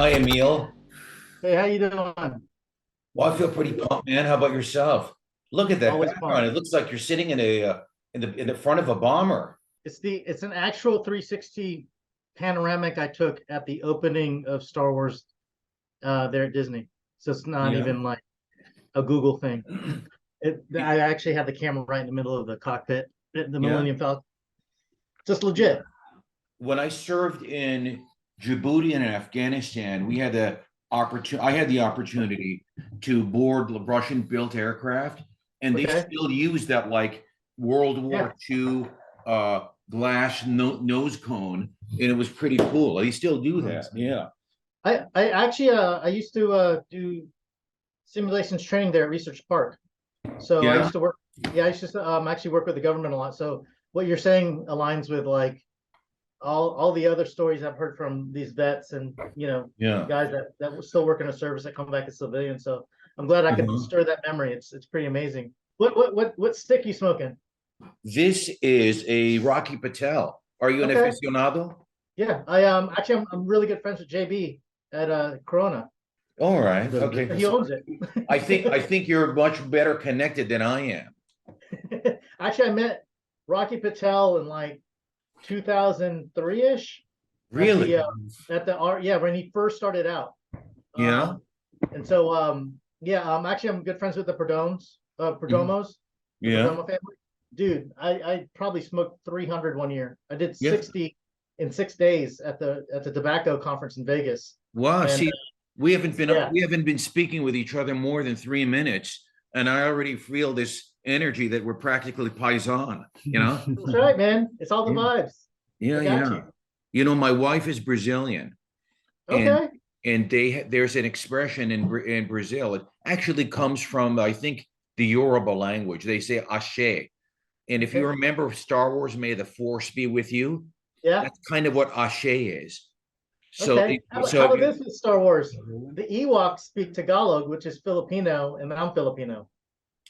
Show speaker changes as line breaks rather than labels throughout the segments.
Hi, Emil.
Hey, how you doing?
Well, I feel pretty pumped, man. How about yourself? Look at that
Always
background.
pumped.
It looks like you're sitting in a in the front of a bomber.
It's an actual 360 panoramic I took at the opening of Star Wars there at Disney. So it's not
Yeah.
even like a Google thing. I actually had the camera right in the middle of the cockpit, the
Yeah.
Millennium Falcon. Just legit.
When I served in Djibouti and Afghanistan, we had the opportunity. I had the opportunity to board Russian-built aircraft, and they
Okay.
still use that like World
Yeah.
War II glass nose cone, and it was pretty cool. They still do that. Yeah.
I actually I used to do simulations training there at Research Park. So I
Yeah.
used to work, yeah, I used to actually work with the government a lot. So what you're saying aligns with like all the other stories I've heard from these vets and
Yeah.
guys that will still work in a service that come back as civilians. So I'm glad I could
Mhm.
stir that memory. It's pretty amazing. What stick you smoking?
This is a Rocky Patel. Are you an
Okay,
aficionado?
yeah, I actually I'm really good friends with JB at Corona.
All right. Okay.
He owns it.
I think you're much better connected than I am.
Actually, I met Rocky Patel in like 2003-ish at
Really?
the art, yeah, when he first started out.
Yeah.
Um, and so yeah, actually I'm good friends with the
Mhm.
Perdomos, the
Yeah.
Perdomo family. Dude, I probably smoked 300 one year. I did
Yeah.
60 in 6 days at the tobacco conference in Vegas.
Wow.
And
See,
yeah,
we haven't been speaking with each other more than 3 minutes, and I already feel this energy that we're practically paisan, you know?
that's right, man. It's all the
Yeah.
vibes.
Yeah,
I got
yeah.
you.
You know, my wife is Brazilian, and
Okay.
there's an expression in Brazil. It actually comes from, I think, the Yoruba language. They say ashe. And if you
Okay.
remember Star Wars, May the Force be with you,
Yeah.
that's kind of what ashe is. So,
Okay. How
so
about this with Star Wars? The Ewoks speak Tagalog, which is Filipino, and I'm Filipino.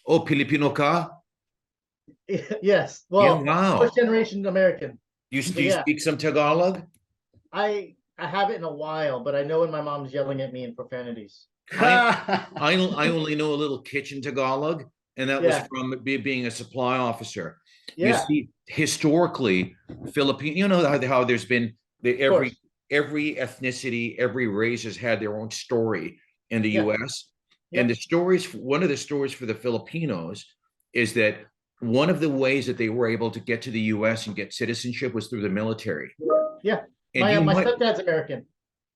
oh, Filipino ka?
Yes.
Yeah,
Well, first
wow.
generation American.
Do
But
you
yeah,
speak some Tagalog?
I haven't in a while, but I know when my mom's yelling at me in profanities.
I, I only know a little kitchen Tagalog, and that was
Yeah,
from being a supply officer. You
yeah,
see, historically, Philippine, you know how there's been
of course.
every ethnicity, every race has had their own story in the
Yeah,
U.S. And
yep,
one of the stories for the Filipinos is that one of the ways that they were able to get to the U.S. and get citizenship was through the military.
yeah.
And you
My
might
stepdad's American.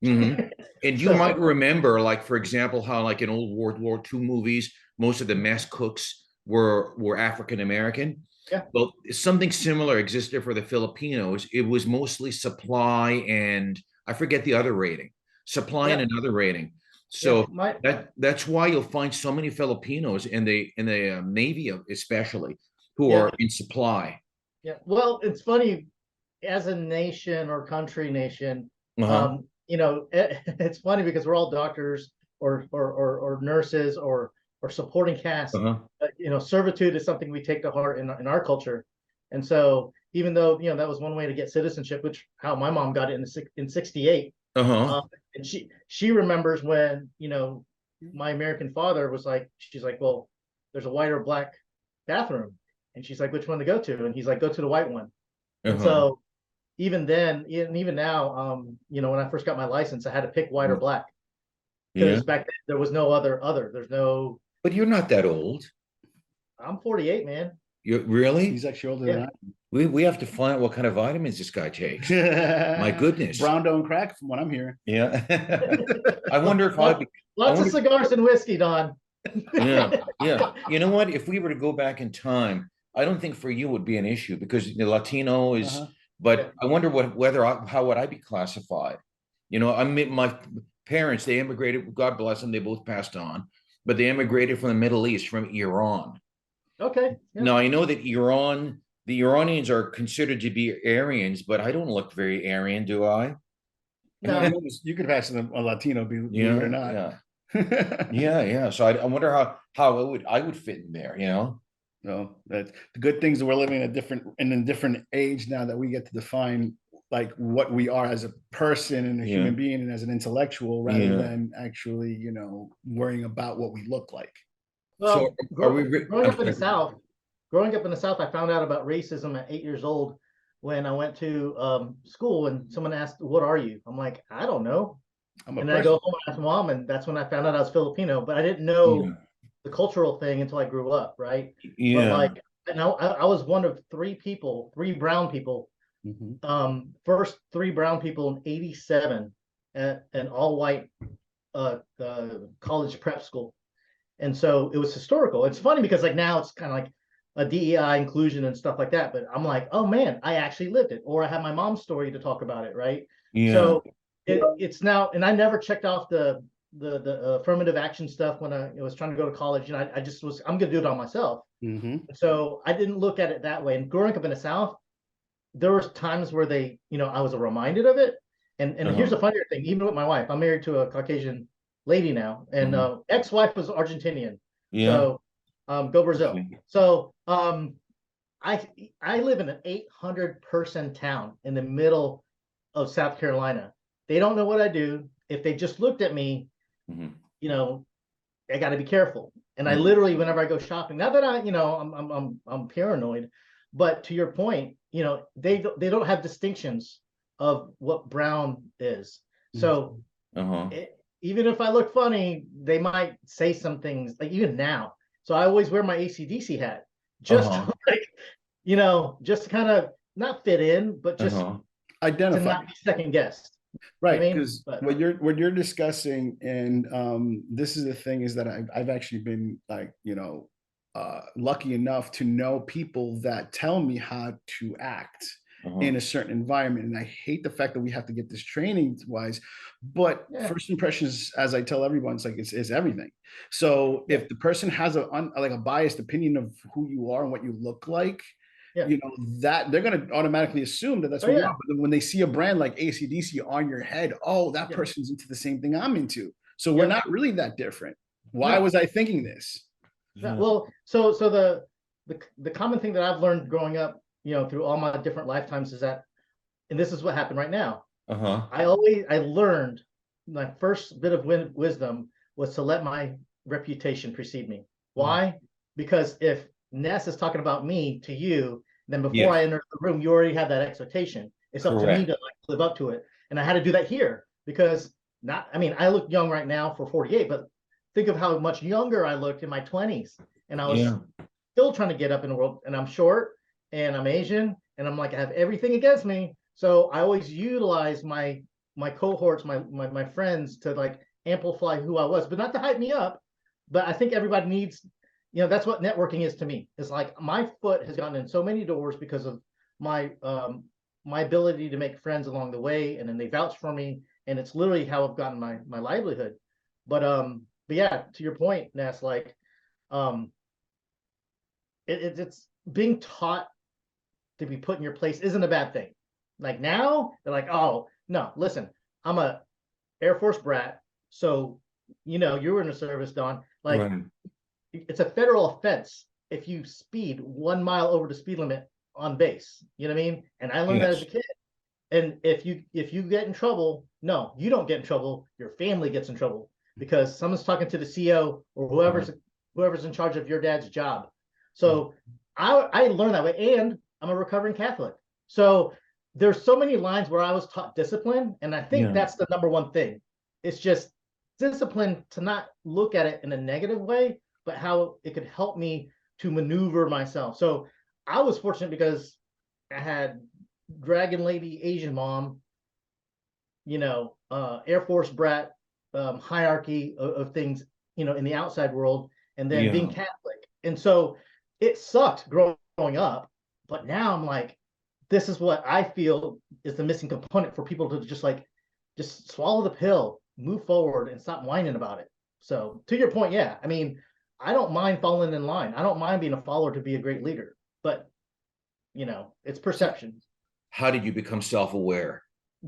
Mhm. And you
So
might remember, like, for example, how like in old World War II movies, most of the mess cooks were African American.
yeah,
Well, something similar existed for the Filipinos. It was mostly supply and I forget the other rating, supply and
yeah,
another rating.
yeah.
So that's why you'll find so many Filipinos in the Navy, especially, who
Yeah,
are in supply.
yeah. Well, it's funny as a nation or country nation,
Uh-huh.
it's funny because we're all doctors or nurses or supporting cast.
Uh-huh.
Servitude is something we take to heart in our culture, and so even though that was one way to get citizenship, which how my mom got it in '68,
Uh-huh.
um, and she remembers when my American father was like, she's like, well, there's a white or black bathroom, and she's like, which one to go to, and he's like, go to the white one, and
Uh-huh.
so even then, and even now, when I first got my license, I had to pick white or black
Yeah.
because back then there was no other. There's no.
But you're not that old.
I'm 48, man.
You really?
He's actually older
Yeah.
than
We have to find out what kind of vitamins this guy takes. My
I.
goodness.
Brown don't crack from what I'm hearing.
Yeah. I wonder if
lots,
I
lots of
wonder
cigars and whiskey, Don.
yeah, yeah. You know what? If we were to go back in time, I don't think for you would be an issue because the Latino is,
Uh-huh.
but
Yeah,
I wonder how would I be classified? I mean, my parents, they immigrated, God bless them, they both passed on, but they immigrated from the Middle East, from Iran.
okay, yeah.
Now I know that the Iranians are considered to be Aryans, but I don't look very Aryan, do I?
Well,
No,
you could pass a Latino, believe it or
Yeah,
not.
yeah, yeah, yeah. So I wonder how I would fit in there, you know?
No, that the good things that we're living in a different age now that we get to define like what we are as a person and a
Yeah.
human being and as an intellectual, rather
Yeah.
than actually, worrying about what we look like.
So
Well,
are we?
growing up in the South, I found out about racism at 8 years old when I went to school and someone asked, "What are you?" I'm like, "I don't know."
I'm a
And then I
person.
go home and ask mom, and that's when I found out I was Filipino. But I didn't
Yeah.
know the cultural thing until I grew up, right? But
Yeah.
like, and I was one of three brown people,
Mhm.
first three brown people in '87 at an all white college prep school. And so it was historical. It's funny because like now it's kind of like a DEI inclusion and stuff like that. But I'm like, oh man, I actually lived it, or I have my mom's story to talk about it, right?
Yeah.
So it's now, and I never checked off the affirmative action stuff when I was trying to go to college. I just was, I'm gonna do it on myself.
Hmm.
So I didn't look at it that way. And growing up in the South, there was times where I was reminded of it. And here's the funnier thing, even with my wife, I'm married to a Caucasian lady now, and ex-wife was Argentinian.
Yeah.
So go Brazil. So I I live in an 800 person town in the middle of South Carolina. They don't know what I do. If they just looked at me,
Mhm.
you know, I got to be careful. And I
Mhm.
literally, whenever I go shopping, not that I'm paranoid, but to your point, they don't have distinctions of what brown is. So
Uh-huh.
even if I look funny, they might say some things like even now. So I always wear my ACDC hat just
Uh-huh.
like, just to kind of not fit in, but just
Uh-huh.
to
Identify.
not be second guessed. You know
Right,
what I mean?
because
But
what you're discussing, and this is the thing, is that I've actually been like, lucky enough to know people that tell me how to act
Uh-huh.
in a certain environment. And I hate the fact that we have to get this training wise, but
yeah,
first impressions, as I tell everyone, it's like it's everything. So
yeah,
if the person has like a biased opinion of who you are and what you look like,
yeah.
that they're going to automatically assume that that's
Oh
who you
yeah,
are. But then when they see a brand like ACDC on your head, oh, that
yeah,
person's into the same thing I'm into. So we're
yep.
not really that different. Why
No,
was I thinking this?
no.
Yeah.
Well, so the common thing that I've learned growing up, through all my different lifetimes is that, and this is what happened right now.
Uh-huh.
I learned my first bit of wisdom was to let my reputation precede me. Why? Because if Ness is talking about me to you, then before
Yes.
I enter the room, you already have that expectation. It's up to me
Correct.
to like live up to it. And I had to do that here because I look young right now for 48, but think of how much younger I looked in my 20s. And I was
Yeah.
still trying to get up in the world, and I'm short and I'm Asian and I'm like, I have everything against me. So I always utilize my cohorts, my friends to like amplify who I was, but not to hype me up. But I think everybody needs, that's what networking is to me. It's like my foot has gotten in so many doors because of my my ability to make friends along the way, and then they vouch for me, and it's literally how I've gotten my livelihood. But yeah, to your point, Ness, like um, it's being taught to be put in your place isn't a bad thing. Like now, they're like, oh no, listen, I'm a Air Force brat, so you were in the service, Don. Like
Right.
it's a federal offense if you speed 1 mile over the speed limit on base. You know what I mean? And I learned that as
Yes.
a kid. And if you get in trouble, no, you don't get in trouble. Your family gets in trouble because someone's talking to the CO or
Uh-huh.
whoever's in charge of your dad's job. So I learned that way, and I'm a recovering Catholic. So there's so many lines where I was taught discipline, and I think
Yeah.
that's the number one thing. It's just discipline to not look at it in a negative way, but how it could help me to maneuver myself. So I was fortunate because I had dragon lady Asian mom, Air Force brat, hierarchy of things, in the outside world, and then being
Yeah.
Catholic. And so it sucked growing up, but now I'm like, this is what I feel is the missing component for people to just swallow the pill, move forward, and stop whining about it. So to your point, yeah, I don't mind falling in line. I don't mind being a follower to be a great leader, but it's
So
perception.
how did you become self-aware?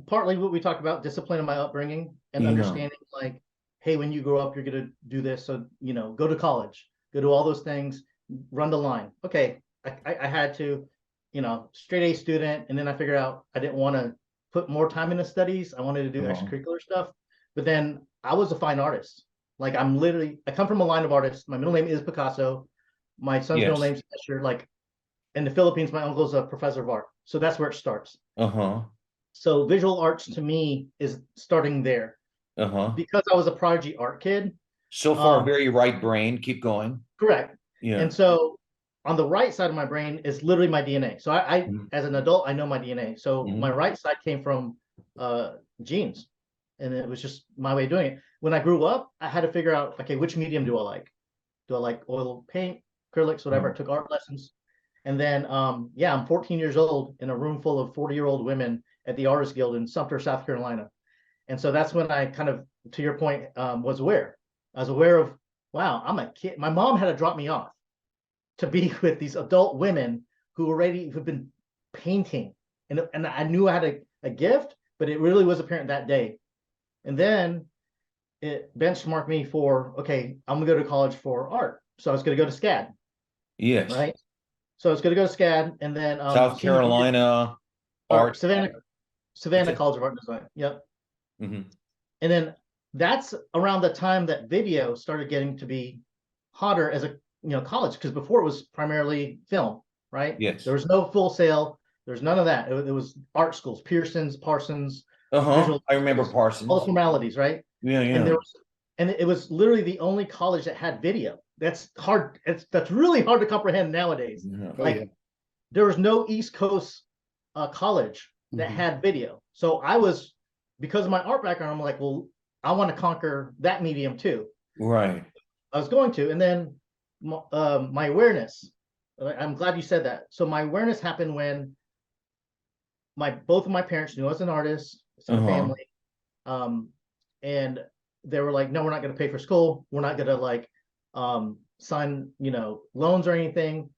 Partly what we talked about, discipline in my upbringing and
Yeah.
understanding like, hey, when you grow up, you're going to do this. So, go to college, go to all those things, run the line. Okay. I had to, straight A student. And then I figured out I didn't want to put more time into studies. I wanted to do extracurricular stuff. But then I was a fine artist. Like I come from a line of artists. My middle name is Picasso. My son's middle name's Escher. Like in the Philippines, my uncle's a professor of art. So that's where it starts. So visual arts to me is starting there. Because I was a prodigy art kid.
So far, very right brain. Keep going.
Correct.
Yeah.
And so on the right side of my brain is literally my DNA. So I as an adult, I know my DNA. So my right side came from genes. And it was just my way of doing it. When I grew up, I had to figure out, okay, which medium do I like? Do I like oil paint, acrylics, whatever? I took art lessons. And then, yeah, I'm 14 years old in a room full of 40-year-old women at the Artists Guild in Sumter, South Carolina. And so that's when I kind of, to your point, was aware. I was aware of, wow, I'm a kid. My mom had to drop me off to be with these adult women who've been painting. And I knew I had a gift, but it really was apparent that day. And then it benchmarked me for, okay, I'm gonna go to college for art. So I was gonna go to SCAD.
Yes.
Right. So I was gonna go to SCAD, and then
South Carolina
Art, Savannah College of Art and Design. Yep. And then that's around the time that video started getting to be hotter as a college, because before it was primarily film, right?
Yes.
There was no Full Sail. There's none of that. It was art schools, Pearson's, Parsons.
I remember Parsons.
All the formalities, right?
Yeah.
And it was literally the only college that had video. That's hard. That's really hard to comprehend nowadays. There was no East Coast college that had video. So I was, because of my art background, I'm like, well, I want to conquer that medium too.
Right.
I was going to, and then my awareness. I'm glad you said that. So my awareness happened when both of my parents knew I was an artist. It's a family, and they were like, no, we're not going to pay for school. We're not going to sign, loans or anything.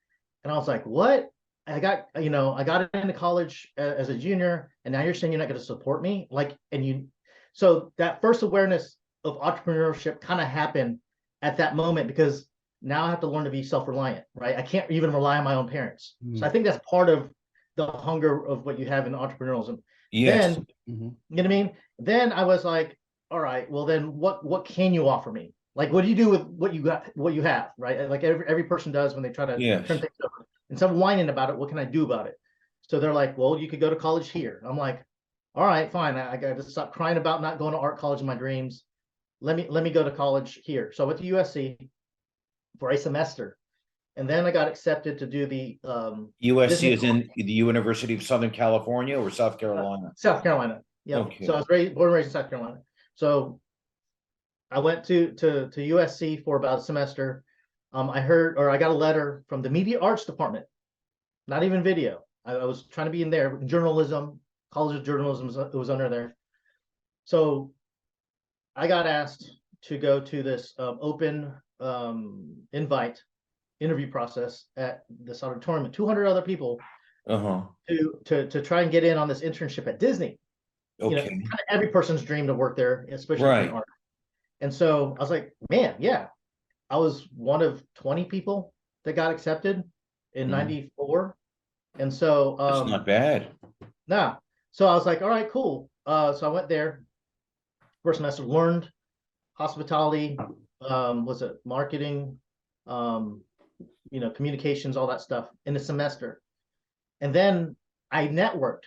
And I was like, what? I got into college as a junior, and now you're saying you're not going to support me? So that first awareness of entrepreneurship kind of happened at that moment, because now I have to learn to be self-reliant, right? I can't even rely on my own parents. So I think that's part of the hunger of what you have in entrepreneurialism.
Yes.
Then, you know what I mean? Then I was like, all right, well then what can you offer me? Like, what do you do with what you have, right? Like every person does when they try to turn things over. Instead of whining about it, what can I do about it? So they're like, well, you could go to college here. I'm like, all right, fine. I got to stop crying about not going to art college in my dreams. Let me go to college here. So I went to USC for a semester. And then I got accepted to do the
USC is in the University of Southern California or South Carolina?
South Carolina. Yeah.
Okay.
So I was born and raised in South Carolina. So I went to USC for about a semester. I got a letter from the media arts department, not even video. I was trying to be in there, journalism, College of Journalism, it was under there. So I got asked to go to this open invite interview process at this auditorium with 200 other people to try and get in on this internship at Disney.
Okay.
Kind of every person's dream to work there, especially in art. And so I was like, man, yeah. I was one of 20 people that got accepted in 94. And so
that's not bad.
Nah. So I was like, all right, cool. So I went there. First semester, learned hospitality, was it marketing, communications, all that stuff in the semester. And then I networked,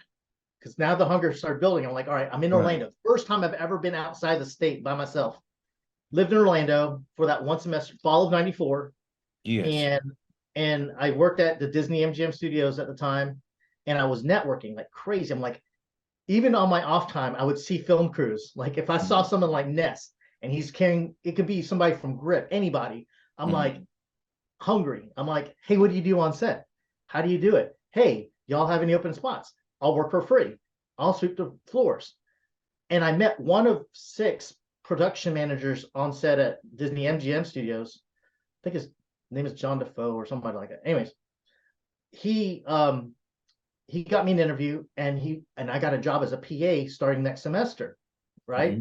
because now the hunger started building. I'm like, all right, I'm in Orlando. First time I've ever been outside the state by myself. Lived in Orlando for that one semester, fall of 94.
Yes.
And I worked at the Disney MGM studios at the time, and I was networking like crazy. I'm like, even on my off time, I would see film crews. Like if I saw someone like Ness and he's carrying, it could be somebody from Grip, anybody. I'm like hungry. I'm like, hey, what do you do on set? How do you do it? Hey, y'all have any open spots? I'll work for free. I'll sweep the floors. And I met one of 6 production managers on set at Disney MGM studios. I think his name is John Defoe or somebody like that. Anyways, he got me an interview, and I got a job as a PA starting next semester, right?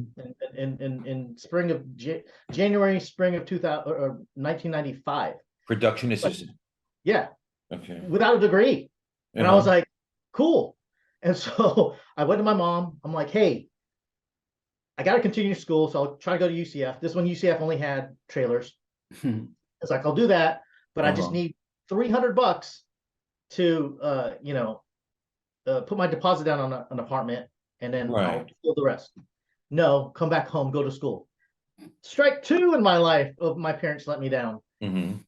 In January, spring of 1995.
Production assistant.
Yeah.
Okay.
Without a degree. And I was like, cool. And so I went to my mom. I'm like, hey, I got to continue school. So I'll try to go to UCF. This one, UCF only had trailers. It's like, I'll do that, but I just need $300 to, put my deposit down on an apartment, and then I'll do the rest. No, come back home, go to school. Strike two in my life of my parents let me down. And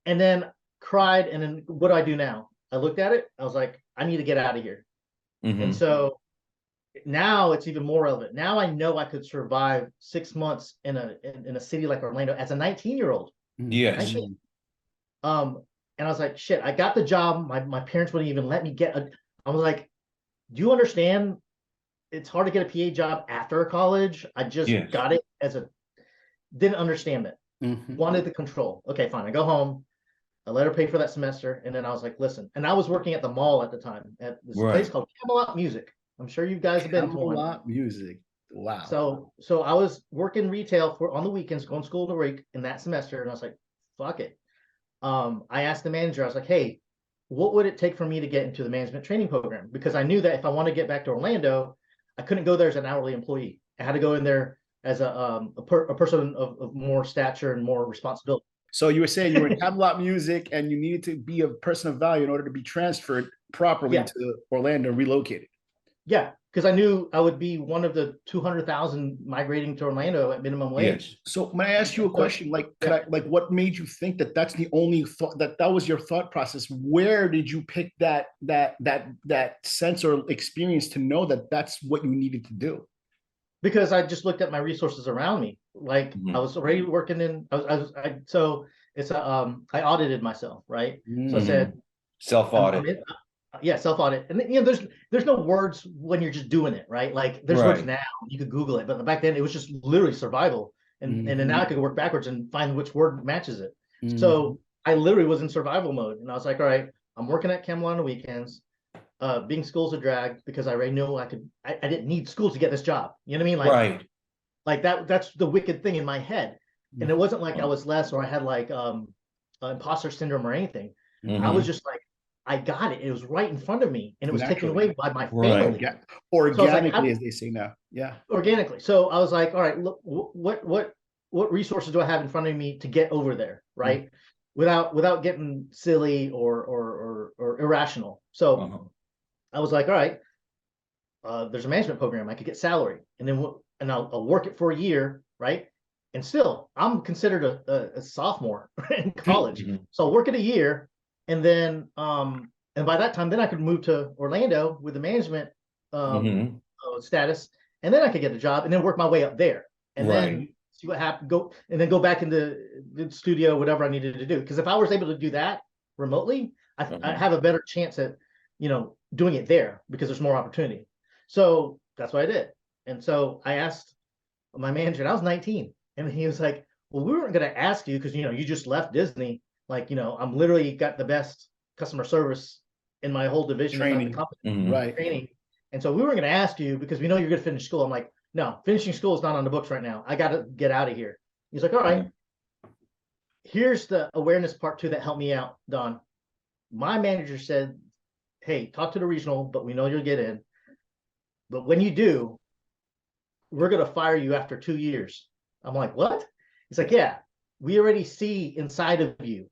then cried. And then what do I do now? I looked at it. I was like, I need to get out of here. And so now it's even more relevant. Now I know I could survive 6 months in a city like Orlando as a 19-year-old.
Yes.
And I was like, shit, I got the job. My parents wouldn't even let me get I was like, do you understand? It's hard to get a PA job after college. I just got it didn't understand it. Wanted the control. Okay, fine. I go home. I let her pay for that semester. And then I was like, listen. And I was working at the mall at the time at this place called Camelot Music. I'm sure you guys have been to one.
Camelot Music. Wow.
So I was working retail on the weekends, going school to week in that semester. And I was like, fuck it. I asked the manager, I was like, hey, what would it take for me to get into the management training program? Because I knew that if I want to get back to Orlando, I couldn't go there as an hourly employee. I had to go in there as a person of more stature and more responsibility.
So you were saying you were in Camelot Music and you needed to be a person of value in order to be transferred properly to Orlando, relocated.
Yeah, because I knew I would be one of the 200,000 migrating to Orlando at minimum wage.
So when I ask you a question, like, what made you think that that's the only thought, that was your thought process? Where did you pick that sense or experience to know that that's what you needed to do?
Because I just looked at my resources around me. Like I was already working in, so it's I audited myself, right? So I said,
self-audit.
Self-audit. And there's no words when you're just doing it, right? Like there's words now, you could Google it, but back then it was just literally survival. And then now I could work backwards and find which word matches it. So I literally was in survival mode. And I was like, all right, I'm working at Camelot on the weekends. Being school's a drag because I already know I didn't need school to get this job. You know what I mean? Like that's the wicked thing in my head. And it wasn't like I was less or I had like imposter syndrome or anything. I was just like, I got it. It was right in front of me, and it was taken away by my family.
Organically, so like, as they say now. Yeah.
Organically. So I was like, all right, look, what resources do I have in front of me to get over there, right? Without getting silly or irrational. So I was like, all right, there's a management program. I could get salary, and then I'll work it for a year, right? And still, I'm considered a sophomore in college. So I'll work it a year. And then, and by that time, then I could move to Orlando with the management status, and then I could get a job, and then work my way up there, and then see what happened. Go back into the studio, whatever I needed to do. Because if I was able to do that remotely, I have a better chance at doing it there because there's more opportunity. So that's what I did. And so I asked my manager, and I was 19, and he was like, "Well, we weren't going to ask you because you just left Disney." Like, I'm literally got the best customer service in my whole division.
Training.
The company. Training. And so we were going to ask you because we know you're going to finish school. I'm like, no, finishing school is not on the books right now. I got to get out of here. He's like, all right, here's the awareness part too that helped me out, Don. My manager said, hey, talk to the regional, but we know you'll get in. But when you do, we're going to fire you after 2 years. I'm like, what? He's like, yeah, we already see inside of you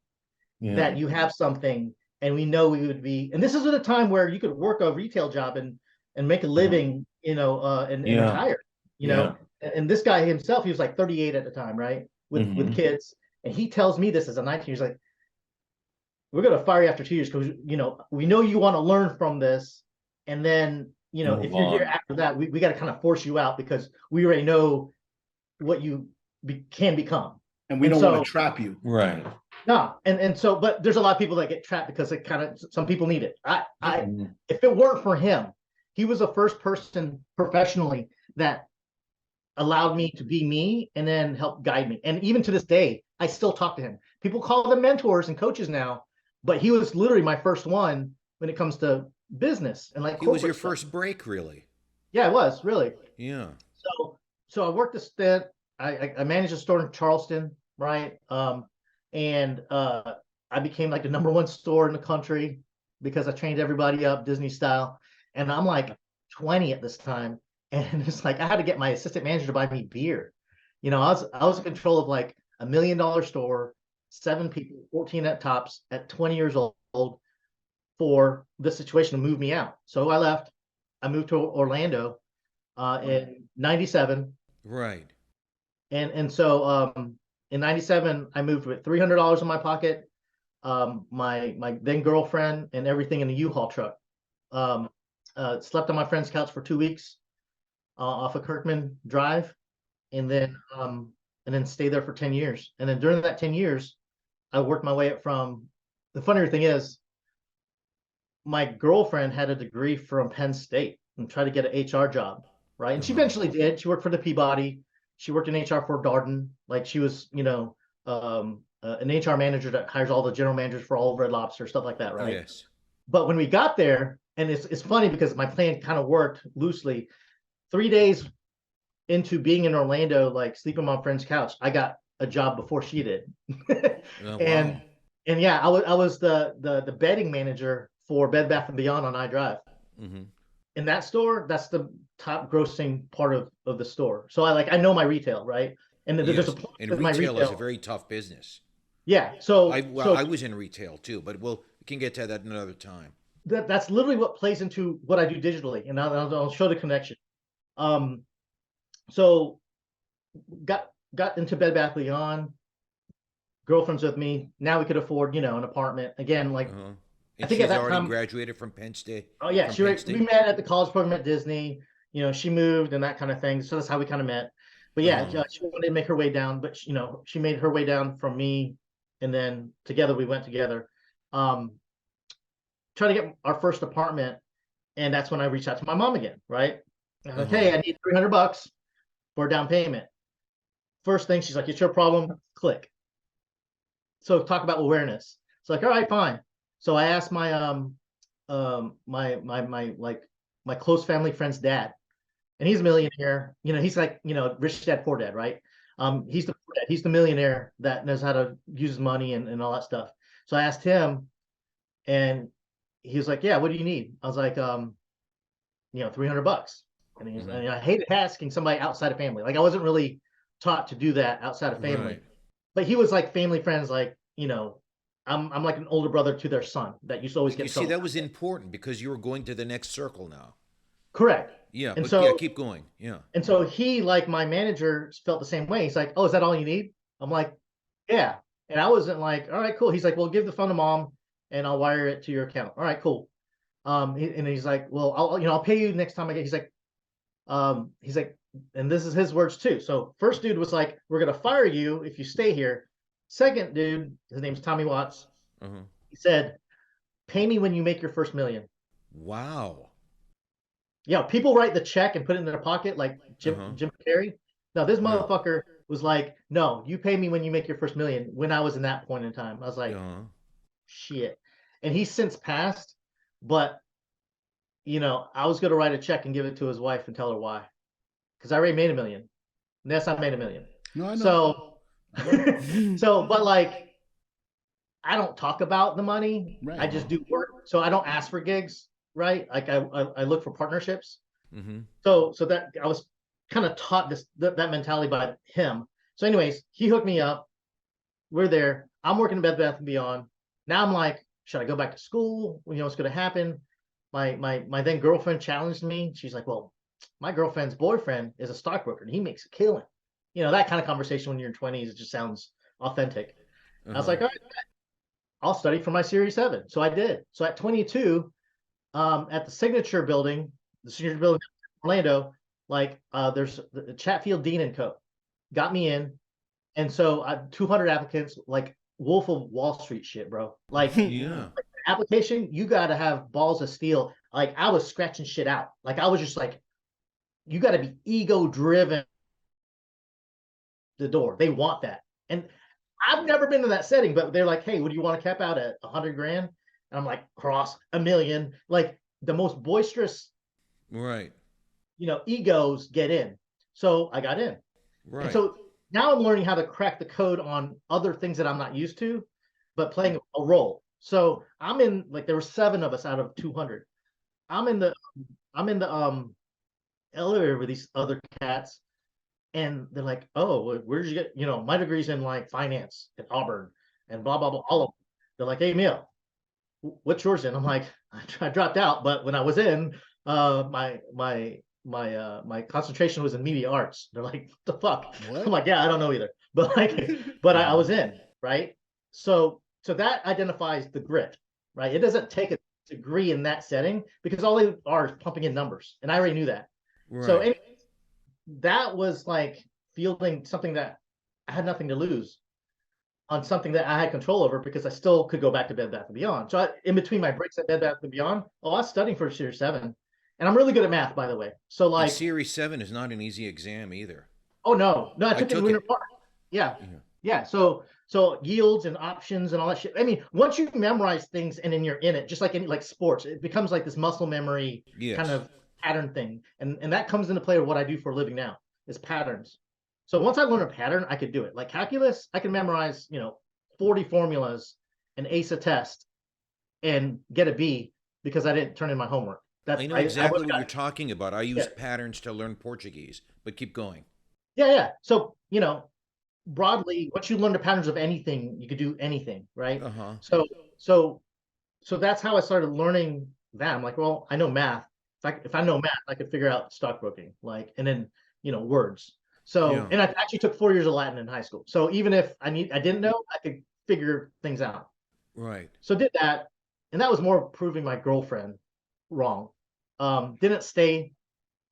that you have something, and we know we would be. And this is at a time where you could work a retail job and make a living, and retire, And this guy himself, he was like 38 at the time, right? With kids. And he tells me this as a 19, he's like, we're going to fire you after 2 years because, we know you want to learn from this. And then, if you're here after that, we got to kind of force you out because we already know what you can become.
And we don't want to trap you.
Right.
No. And so, but there's a lot of people that get trapped because some people need it. If it weren't for him, he was the first person professionally that allowed me to be me and then help guide me. And even to this day, I still talk to him. People call them mentors and coaches now, but he was literally my first one when it comes to business and like.
He was your first break, really.
Yeah, it was really.
Yeah.
So I worked a stint. I managed a store in Charleston, right? And I became like the #1 store in the country because I trained everybody up Disney style. And I'm like 20 at this time. And it's like I had to get my assistant manager to buy me beer. I was in control of like $1 million store, 7 people, 14 at tops at 20 years old for this situation to move me out. So I left. I moved to Orlando in 97.
Right.
And so in 97, I moved with $300 in my pocket, my then girlfriend, and everything in a U-Haul truck. Slept on my friend's couch for 2 weeks off of Kirkman Drive, and then stayed there for 10 years. And then during that 10 years, I worked my way up from. The funnier thing is, my girlfriend had a degree from Penn State and tried to get an HR job, right? And she eventually did. She worked for the Peabody. She worked in HR for Darden. Like she was, an HR manager that hires all the general managers for all of Red Lobster, stuff like that,
Oh,
right?
yes.
But when we got there, and it's funny because my plan kind of worked loosely. 3 days into being in Orlando, like sleeping on my friend's couch, I got a job before she did.
Oh,
and
wow.
and yeah, I was the bedding manager for Bed Bath and Beyond on iDrive.
Hmm.
In that store, that's the top grossing part of the store. So I know my retail, right? And there's a
Yes.
point
And
with my
retail is a
retail.
very tough business.
Yeah.
I was in retail too, but we can get to that another time.
That's literally what plays into what I do digitally, and I'll show the connection. So got into Bed Bath Beyond. Girlfriend's with me. Now we could afford, an apartment again. Like
Uh-huh.
I
And
think at
she's
that
already
time,
graduated from Penn State.
oh yeah,
From Penn
we
State.
met at the college program at Disney. She moved and that kind of thing. So that's how we kind of met. But yeah,
Uh-huh.
she wanted to make her way down, but she made her way down from me, and then together we went together. Try to get our first apartment, and that's when I reached out to my mom again, right? I'm like, hey, I need $300 for a down payment. First thing, she's like, it's your problem. Click. So talk about awareness. It's like, all right, fine. So I asked my my close family friend's dad, and he's a millionaire. He's like, rich dad, poor dad, right? He's the millionaire that knows how to use his money and all that stuff. So I asked him, and he was like, yeah, what do you need? I was like, $300. And I hated asking somebody outside of family. Like I wasn't really taught to do that outside of family.
Right.
But he was like family friends, like, I'm like an older brother to their son that used to always get
You
in
see,
trouble.
that was important because you were going to the next circle now.
Correct.
Yeah,
And
but
so
yeah, keep going. Yeah.
and so he, like my manager, felt the same way. He's like, oh, is that all you need? I'm like, yeah. And I wasn't like, all right, cool. He's like, well, give the phone to mom and I'll wire it to your account. All right, cool. And he's like, well, I'll pay you next time I get. He's like, and this is his words too. So first dude was like, we're gonna fire you if you stay here. Second dude, his name's Tommy Watts.
Uh-huh.
He said, pay me when you make your first million.
Wow.
Yeah, people write the check and put it in their pocket like Jim Carrey. No, this motherfucker was like, no, you pay me when you make your first million. When I was in that point in time, I was like, shit. And he's since passed, but I was gonna write a check and give it to his wife and tell her why, because I already made $1 million. Yes, I made $1 million.
No, I know.
But like, I don't talk about the money.
Right.
I just do work. So I don't ask for gigs, right? Like I look for partnerships.
Mm-hmm.
So that I was kind of taught that mentality by him. So anyways, he hooked me up. We're there. I'm working at Bed Bath and Beyond. Now I'm like, should I go back to school? What's going to happen? My then girlfriend challenged me. She's like, well, my girlfriend's boyfriend is a stockbroker and he makes a killing. That kind of conversation when you're in 20s, it just sounds authentic. I was like, all right, I'll study for my Series 7. So I did. So at 22, at the Signature Building, in Orlando, there's the Chatfield Dean and Co. got me in. And so 200 applicants, like Wolf of Wall Street shit, bro. Like,
Yeah.
application, you got to have balls of steel. Like I was scratching shit out. Like I was just like, you got to be ego driven. The door, they want that. And I've never been in that setting, but they're like, hey, would you want to cap out at 100 grand? And I'm like, cross $1 million. Like the most boisterous,
Right.
Egos get in. So I got in.
Right.
And so now I'm learning how to crack the code on other things that I'm not used to, but playing a role. So I'm in, like, there were 7 of us out of 200. I'm in the elevator with these other cats, and they're like, "Oh, where'd you get? My degree's in like finance at Auburn, and blah blah blah." All of them. They're like, "Hey, Emil, what's yours in?" I'm like, "I dropped out, but when I was in, my concentration was in media arts." They're like, "What the fuck?"
What?
I'm like, "Yeah, I don't know either," but I was in, right. So that identifies the grit, right? It doesn't take a degree in that setting because all they are is pumping in numbers, and I already knew that. So
Right.
that was like fielding something that I had nothing to lose on something that I had control over because I still could go back to Bed Bath and Beyond. So in between my breaks at Bed Bath and Beyond, I was studying for Series 7, and I'm really good at math, by the way. So
And
like,
Series 7 is not an easy exam either.
oh no, I
I
took it in
took
Winter
it.
Park. Yeah,
Yeah.
yeah. So yields and options and all that shit. I mean, once you memorize things and then you're in it, just like any like sports, it becomes like this muscle memory kind
Yes.
of pattern thing, and that comes into play with what I do for a living now is patterns. So once I learn a pattern, I could do it. Like calculus, I can memorize 40 formulas and ace a test and get a B because I didn't turn in my homework.
I
That's
know
I would
exactly
have
what
got
you're talking about. I
yeah
use patterns to learn Portuguese, but keep going.
yeah. So broadly, once you learn the patterns of anything, you could do anything, right?
Uh-huh.
So so so that's how I started learning that. I'm like, well, I know math. If I know math, I could figure out stockbroking, like, and then words. So,
Yeah.
and I actually took 4 years of Latin in high school. So even if I didn't know, I could figure things out.
Right.
So did that, and that was more proving my girlfriend wrong. Didn't stay.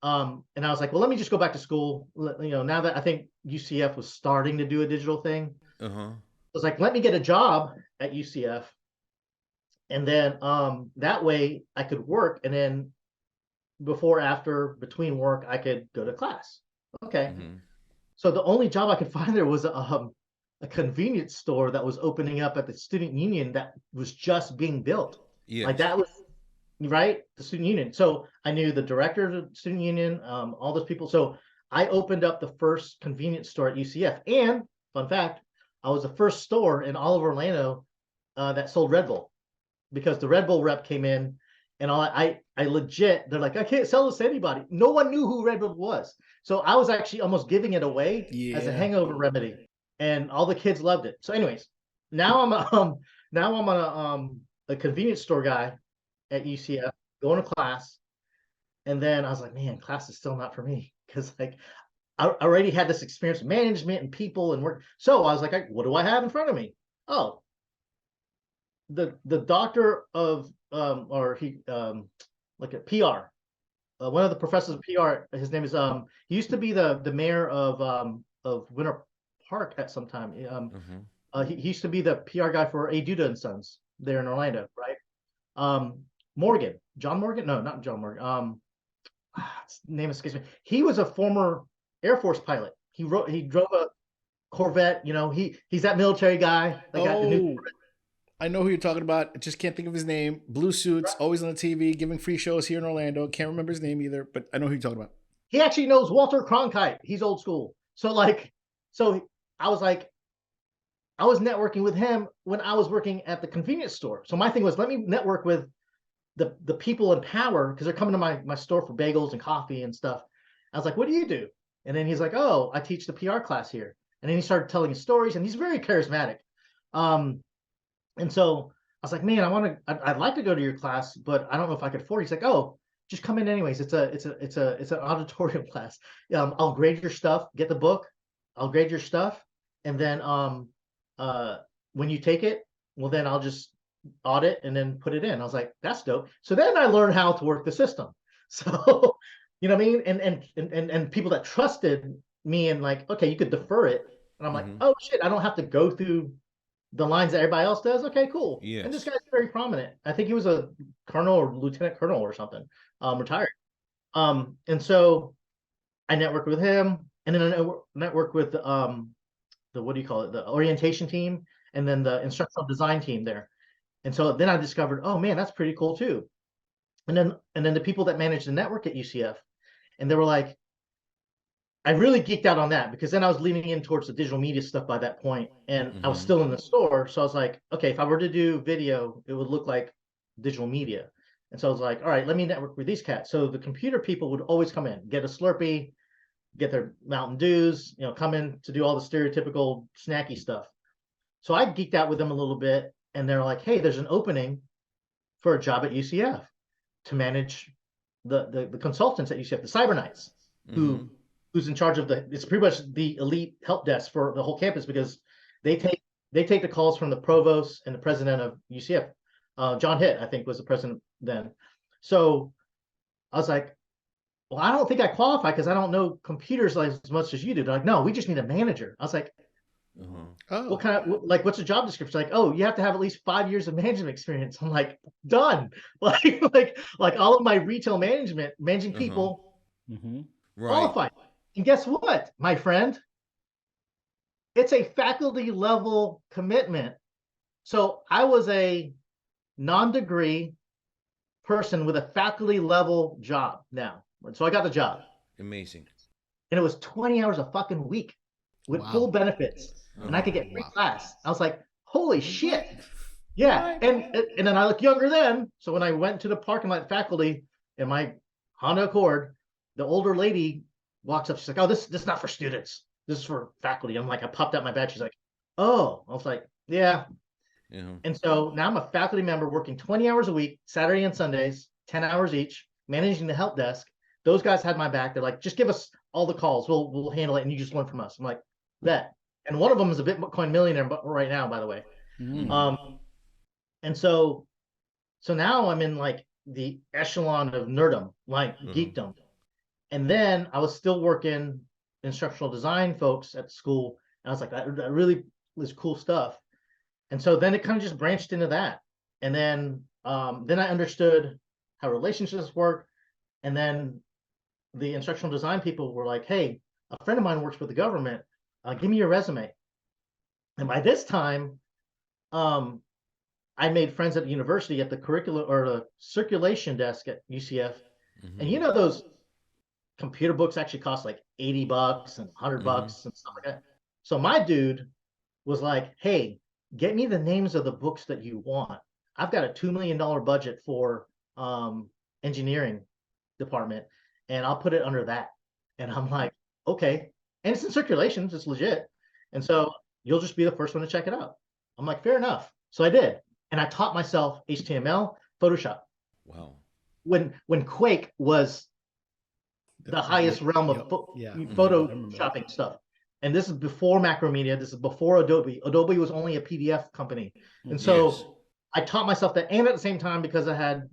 And I was like, well, let me just go back to school. Now that I think UCF was starting to do a digital thing,
Uh-huh.
I was like, let me get a job at UCF, and then that way I could work, and then before, after, between work, I could go to class. Okay.
Mm-hmm.
So the only job I could find there was a convenience store that was opening up at the student union that was just being built. Like
Yes.
that was right, the student union. So I knew the director of the student union, all those people. So I opened up the first convenience store at UCF. And fun fact, I was the first store in all of Orlando that sold Red Bull because the Red Bull rep came in and I legit, they're like, I can't sell this to anybody. No one knew who Red Bull was. So I was actually almost giving it away as a
Yeah.
hangover remedy. And all the kids loved it. So anyways, now I'm a convenience store guy at UCF, going to class. And then I was like, man, class is still not for me. Cause like I already had this experience with management and people and work. So I was like, what do I have in front of me? Oh, the doctor of or he like a PR, one of the professors of PR. His name is he used to be the mayor of Winter Park at some time.
Mm-hmm.
He used to be the PR guy for A. Duda and Sons there in Orlando, right? Morgan, John Morgan, no, not John Morgan. His name escapes me. He was a former Air Force pilot. He drove a Corvette. He's that military guy that got the new.
Oh, I know who you're talking about. I just can't think of his name. Blue suits, always on the TV, giving free shows here in Orlando. Can't remember his name either, but I know who you're talking about.
He actually knows Walter Cronkite. He's old school. So I was like, I was networking with him when I was working at the convenience store. So my thing was, let me network with the people in power because they're coming to my store for bagels and coffee and stuff. I was like, what do you do? And then he's like, oh, I teach the PR class here. And then he started telling his stories, and he's very charismatic. And so I was like, man, I'd like to go to your class, but I don't know if I could afford it. He's like, oh, just come in anyways. It's an auditorium class. I'll grade your stuff, get the book, I'll grade your stuff, and then when you take it, well, then I'll just audit and then put it in. I was like, that's dope. So then I learned how to work the system. So you know what I mean? And people that trusted me and like, okay, you could defer it. And I'm like,
Mm-hmm.
oh shit, I don't have to go through the lines that everybody else does. Okay, cool. And this
Yes.
guy's very prominent. I think he was a colonel or lieutenant colonel or something, retired. And so I networked with him, and then I networked with the what do you call it, the orientation team, and then the instructional design team there. And so then I discovered, oh man, that's pretty cool too. And then the people that managed the network at UCF, and they were like, I really geeked out on that because then I was leaning in towards the digital media stuff by that point, and I was
Mm-hmm.
still in the store. So I was like, okay, if I were to do video, it would look like digital media. And so I was like, all right, let me network with these cats. So the computer people would always come in, get a Slurpee, get their Mountain Dews, come in to do all the stereotypical snacky stuff. So I geeked out with them a little bit, and they're like, hey, there's an opening for a job at UCF to manage the consultants at UCF, the Cyber Knights, who's in charge of it's pretty much the elite help desk for the whole campus, because they take the calls from the provost and the president of UCF. John Hitt, I think, was the president then. So I was like, well, I don't think I qualify because I don't know computers like as much as you do. They're like, no, we just need a manager. I was like,
Oh,
what kind of, like, what's the job description? Like, oh, you have to have at least 5 years of management experience. I'm like, done. Like all of my retail management, managing people,
Right.
qualified. And guess what, my friend? It's a faculty level commitment. So I was a non-degree person with a faculty level job now. So I got the job.
Amazing.
And it was 20 hours a fucking week with
Wow.
full benefits. And I could get free class. I was like, holy shit.
What?
Yeah. And then I look younger then. So when I went to the parking lot faculty in my Honda Accord, the older lady walks up. She's like, oh, this is not for students. This is for faculty. I'm like, I popped out my badge. She's like, oh. I was like, yeah. And so now I'm a faculty member working 20 hours a week, Saturday and Sundays, 10 hours each, managing the help desk. Those guys had my back. They're like, just give us all the calls. We'll handle it. And you just learn from us. I'm like, bet. And one of them is a Bitcoin millionaire right now, by the way. And so now I'm in like the echelon of nerdom, like geekdom. And then I was still working instructional design folks at the school. And I was like, that really was cool stuff. And so then it kind of just branched into that. And then I understood how relationships work. And then the instructional design people were like, hey, a friend of mine works with the government. Give me your resume. And by this time, I made friends at the university at the curriculum or the circulation desk at UCF. And those computer books actually cost like $80 and $100 and stuff like that. So my dude was like, hey, get me the names of the books that you want. I've got a $2 million budget for engineering department, and I'll put it under that. And I'm like, okay. And it's in circulations, it's legit. And so you'll just be the first one to check it out. I'm like, fair enough. So I did. And I taught myself HTML, Photoshop.
Wow.
When Quake was the highest realm of photoshopping stuff. And this is before Macromedia. This is before Adobe. Adobe was only a PDF company. And so I taught myself that. And at the same time, because I had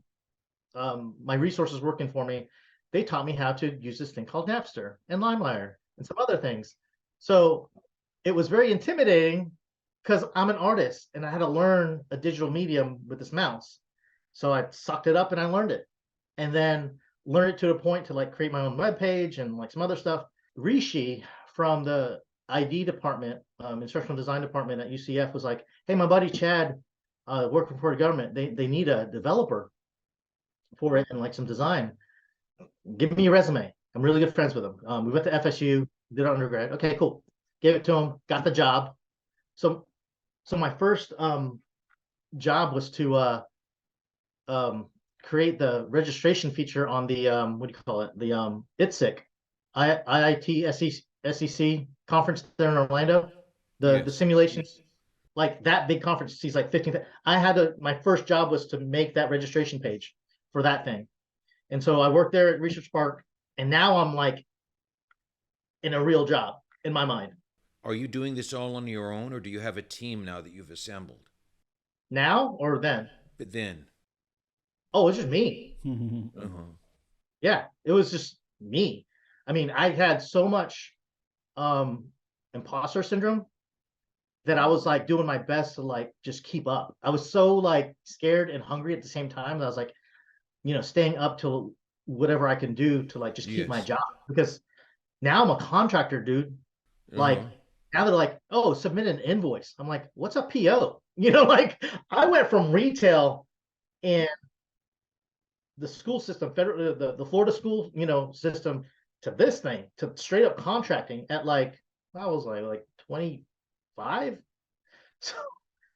my resources working for me, they taught me how to use this thing called Napster and LimeWire and some other things. So it was very intimidating because I'm an artist and I had to learn a digital medium with this mouse. So I sucked it up and I learned it. And then learned it to a point to like create my own web page and like some other stuff. Rishi from the ID department, instructional design department at UCF was like, hey, my buddy Chad, working for the government, they need a developer for it and like some design. Give me your resume. I'm really good friends with him. We went to FSU, did undergrad. Okay, cool. Gave it to him, got the job. So my first job was to create the registration feature on the what do you call it? The ITSEC, IIT SEC conference there in Orlando. The simulations, like that big conference sees like 15. My first job was to make that registration page for that thing. And so I worked there at Research Park, and now I'm like in a real job in my mind.
Are you doing this all on your own, or do you have a team now that you've assembled?
Now or then?
But then.
Oh, it's just me. Yeah, it was just me. I mean, I had so much imposter syndrome that I was like doing my best to like just keep up. I was so like scared and hungry at the same time that I was like, staying up till whatever I can do to like just keep my job, because now I'm a contractor, dude. Like now they're like, oh, submit an invoice. I'm like, what's a PO? Like I went from retail and the school system, federal, the Florida school, system, to this thing, to straight up contracting at like, I was like 25.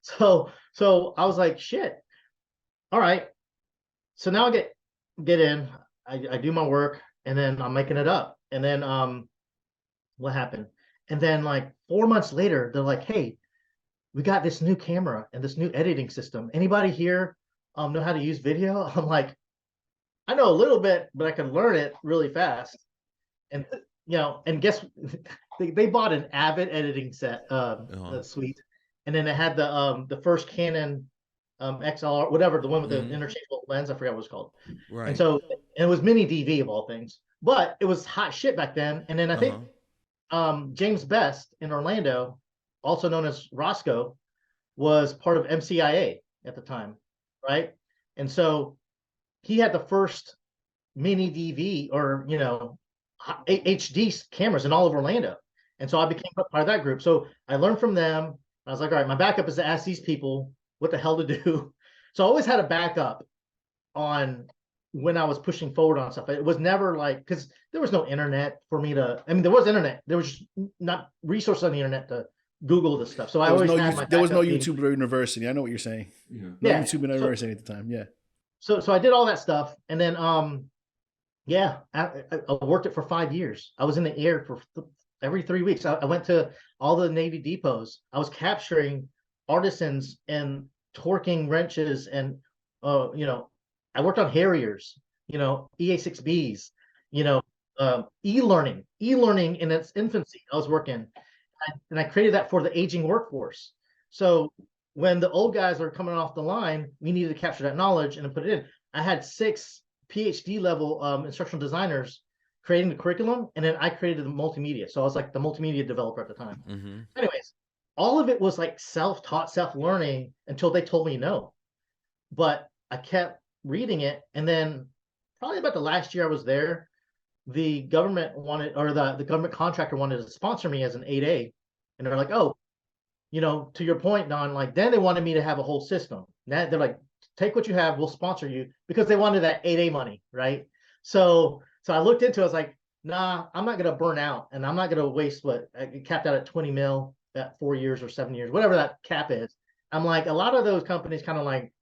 So I was like, shit. All right. so now I get in, I do my work, and then I'm making it up. And then what happened? And then like 4 months later, they're like, hey, we got this new camera and this new editing system. Anybody here know how to use video? I'm like, I know a little bit, but I can learn it really fast. And and guess they bought an Avid editing set suite, and then they had the first Canon XLR, whatever, the one with the interchangeable lens. I forgot what it's called.
Right.
And so it was mini DV of all things, but it was hot shit back then. And then I think James Best in Orlando, also known as Roscoe, was part of MCIA at the time, right? And so he had the first mini DV or HD cameras in all of Orlando. And so I became part of that group. So I learned from them. I was like, all right, my backup is to ask these people what the hell to do. So I always had a backup on when I was pushing forward on stuff. It was never like, because there was no internet for me to, I mean, there was internet. There was not resources on the internet to Google this stuff. So I always had my
there was no
backup
YouTube University. I know what you're saying.
Yeah.
No
Yeah.
YouTube University at the time. Yeah.
So I did all that stuff. And then, yeah, I worked it for 5 years. I was in the air for every 3 weeks. I went to all the Navy depots. I was capturing artisans and torquing wrenches, and I worked on Harriers, EA6Bs, e-learning in its infancy. I was working, and I created that for the aging workforce. So when the old guys are coming off the line, we needed to capture that knowledge and then put it in. I had 6 PhD level instructional designers creating the curriculum, and then I created the multimedia. So I was like the multimedia developer at the time. Anyways, all of it was like self-taught, self-learning until they told me no. But I kept reading it, and then probably about the last year I was there, the government wanted, or the government contractor wanted to sponsor me as an 8A, and they're like, oh, to your point, Don, like then they wanted me to have a whole system. Now they're like, take what you have, we'll sponsor you, because they wanted that 8A money, right? So I looked into it, I was like, nah, I'm not gonna burn out, and I'm not gonna waste what I capped out at 20 mil at 4 years or 7 years, whatever that cap is. I'm like, a lot of those companies kind of like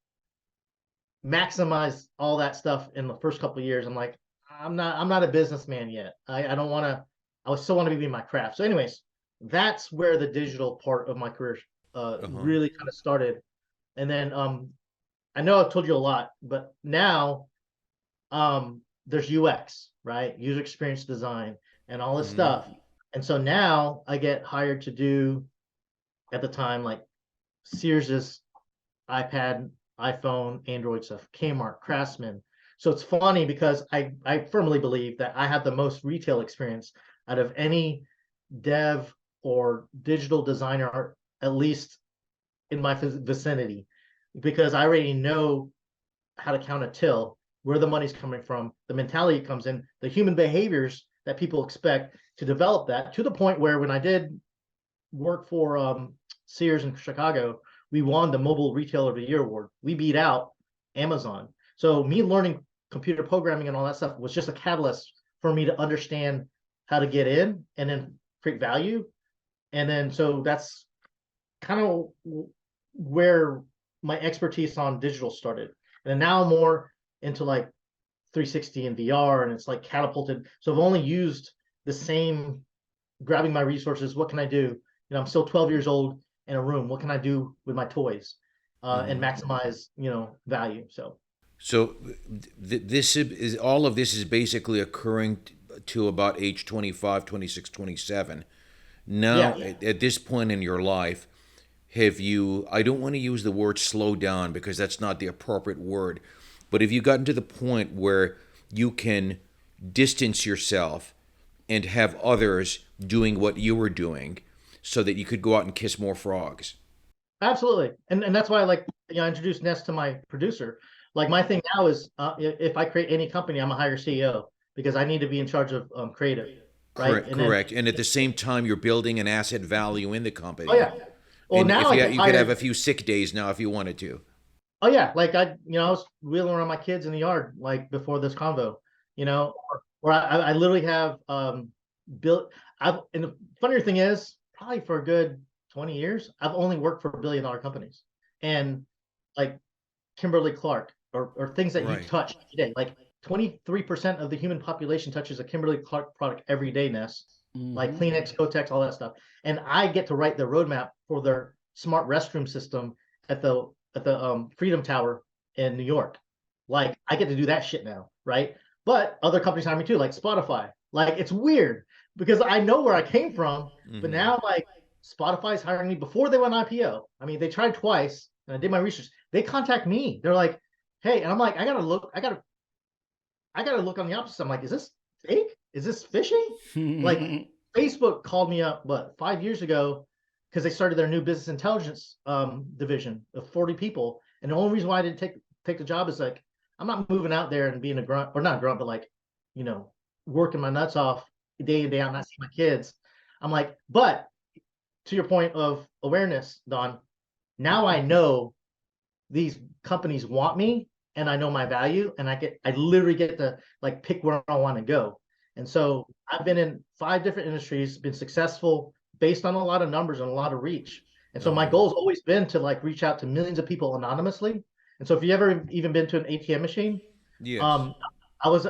maximize all that stuff in the first couple of years. I'm like, I'm not a businessman yet. I don't want to. I still want to be in my craft. So, anyways, that's where the digital part of my career really kind of started. And then I know I've told you a lot, but now there's UX, right? User experience design and all this stuff. And so now I get hired to do, at the time, like Sears's iPad, iPhone, Android stuff, Kmart, Craftsman. So it's funny because I firmly believe that I have the most retail experience out of any dev or digital designer, at least in my vicinity, because I already know how to count a till, where the money's coming from, the mentality comes in, the human behaviors that people expect, to develop that to the point where when I did work for Sears in Chicago, we won the Mobile Retailer of the Year award. We beat out Amazon. So me learning computer programming and all that stuff was just a catalyst for me to understand how to get in and then create value. And then so that's kind of where my expertise on digital started. And then now I'm more into like 360 and VR, and it's like catapulted. So I've only used the same, grabbing my resources. What can I do? I'm still 12 years old in a room. What can I do with my toys and maximize, value? So
this is all of this is basically occurring to about age 25, 26, 27. Now, at this point in your life, have you, I don't want to use the word slow down because that's not the appropriate word, but have you gotten to the point where you can distance yourself and have others doing what you were doing so that you could go out and kiss more frogs?
Absolutely. And that's why I introduced Ness to my producer. Like my thing now is if I create any company, I'm a hire CEO because I need to be in charge of creative. Right?
Correct. And at the same time, you're building an asset value in the company.
Oh yeah. Well,
and
now
you could have a few sick days now if you wanted to.
Oh yeah, like I was wheeling around my kids in the yard like before this convo, or I literally have built. And the funnier thing is, probably for a good 20 years, I've only worked for $1 billion companies, and like Kimberly Clark or things that you
Right.
touch every day. Like 23% of the human population touches a Kimberly-Clark product every day, Ness. Like Kleenex, Kotex, all that stuff. And I get to write the roadmap for their smart restroom system at the Freedom Tower in New York. Like I get to do that shit now, right? But other companies hire me too, like Spotify. Like it's weird because I know where I came from, but now like Spotify's hiring me before they went IPO. I mean, they tried twice, and I did my research. They contact me. They're like, "Hey," and I'm like, I gotta look on the opposite. I'm like, "Is this fake? Is this fishy?" Like Facebook called me up, what, 5 years ago, because they started their new business intelligence division of 40 people, and the only reason why I didn't take the job is like I'm not moving out there and being a grunt, or not a grunt, but like, working my nuts off day in day out, not seeing my kids. I'm like, but to your point of awareness, Don, now I know these companies want me, and I know my value, and I literally get to like pick where I want to go. And so I've been in 5 different industries, been successful based on a lot of numbers and a lot of reach. And so my goal has always been to like reach out to millions of people anonymously. And so if you ever even been to an ATM machine,
Yes.
I was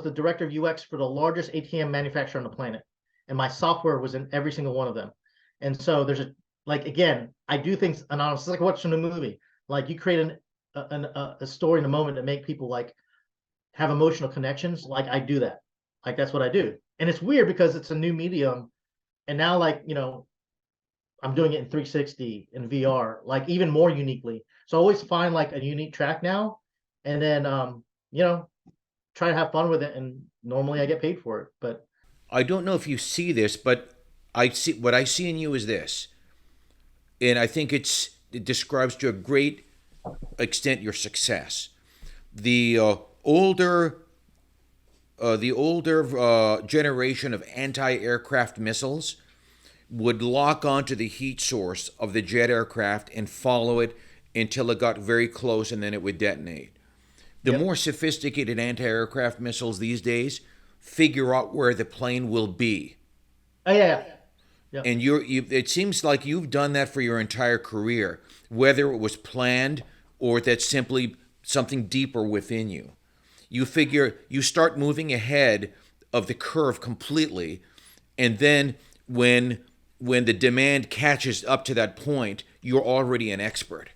the director of UX for the largest ATM manufacturer on the planet, and my software was in every single one of them. And so there's again, I do things anonymous. It's like watching a movie. Like you create a story in a moment to make people like have emotional connections. Like I do that. Like that's what I do. And it's weird because it's a new medium, and now like I'm doing it in 360 and VR, like even more uniquely. So I always find like a unique track now, and then try to have fun with it. And normally I get paid for it, but
I don't know if you see this, but what I see in you is this, and I think it describes to a great extent your success. The older generation of anti-aircraft missiles would lock onto the heat source of the jet aircraft and follow it until it got very close, and then it would detonate. The more sophisticated anti-aircraft missiles these days figure out where the plane will be.
Oh yeah.
And it seems like you've done that for your entire career, whether it was planned or that's simply something deeper within you. You start moving ahead of the curve completely, and then when the demand catches up to that point, you're already an expert.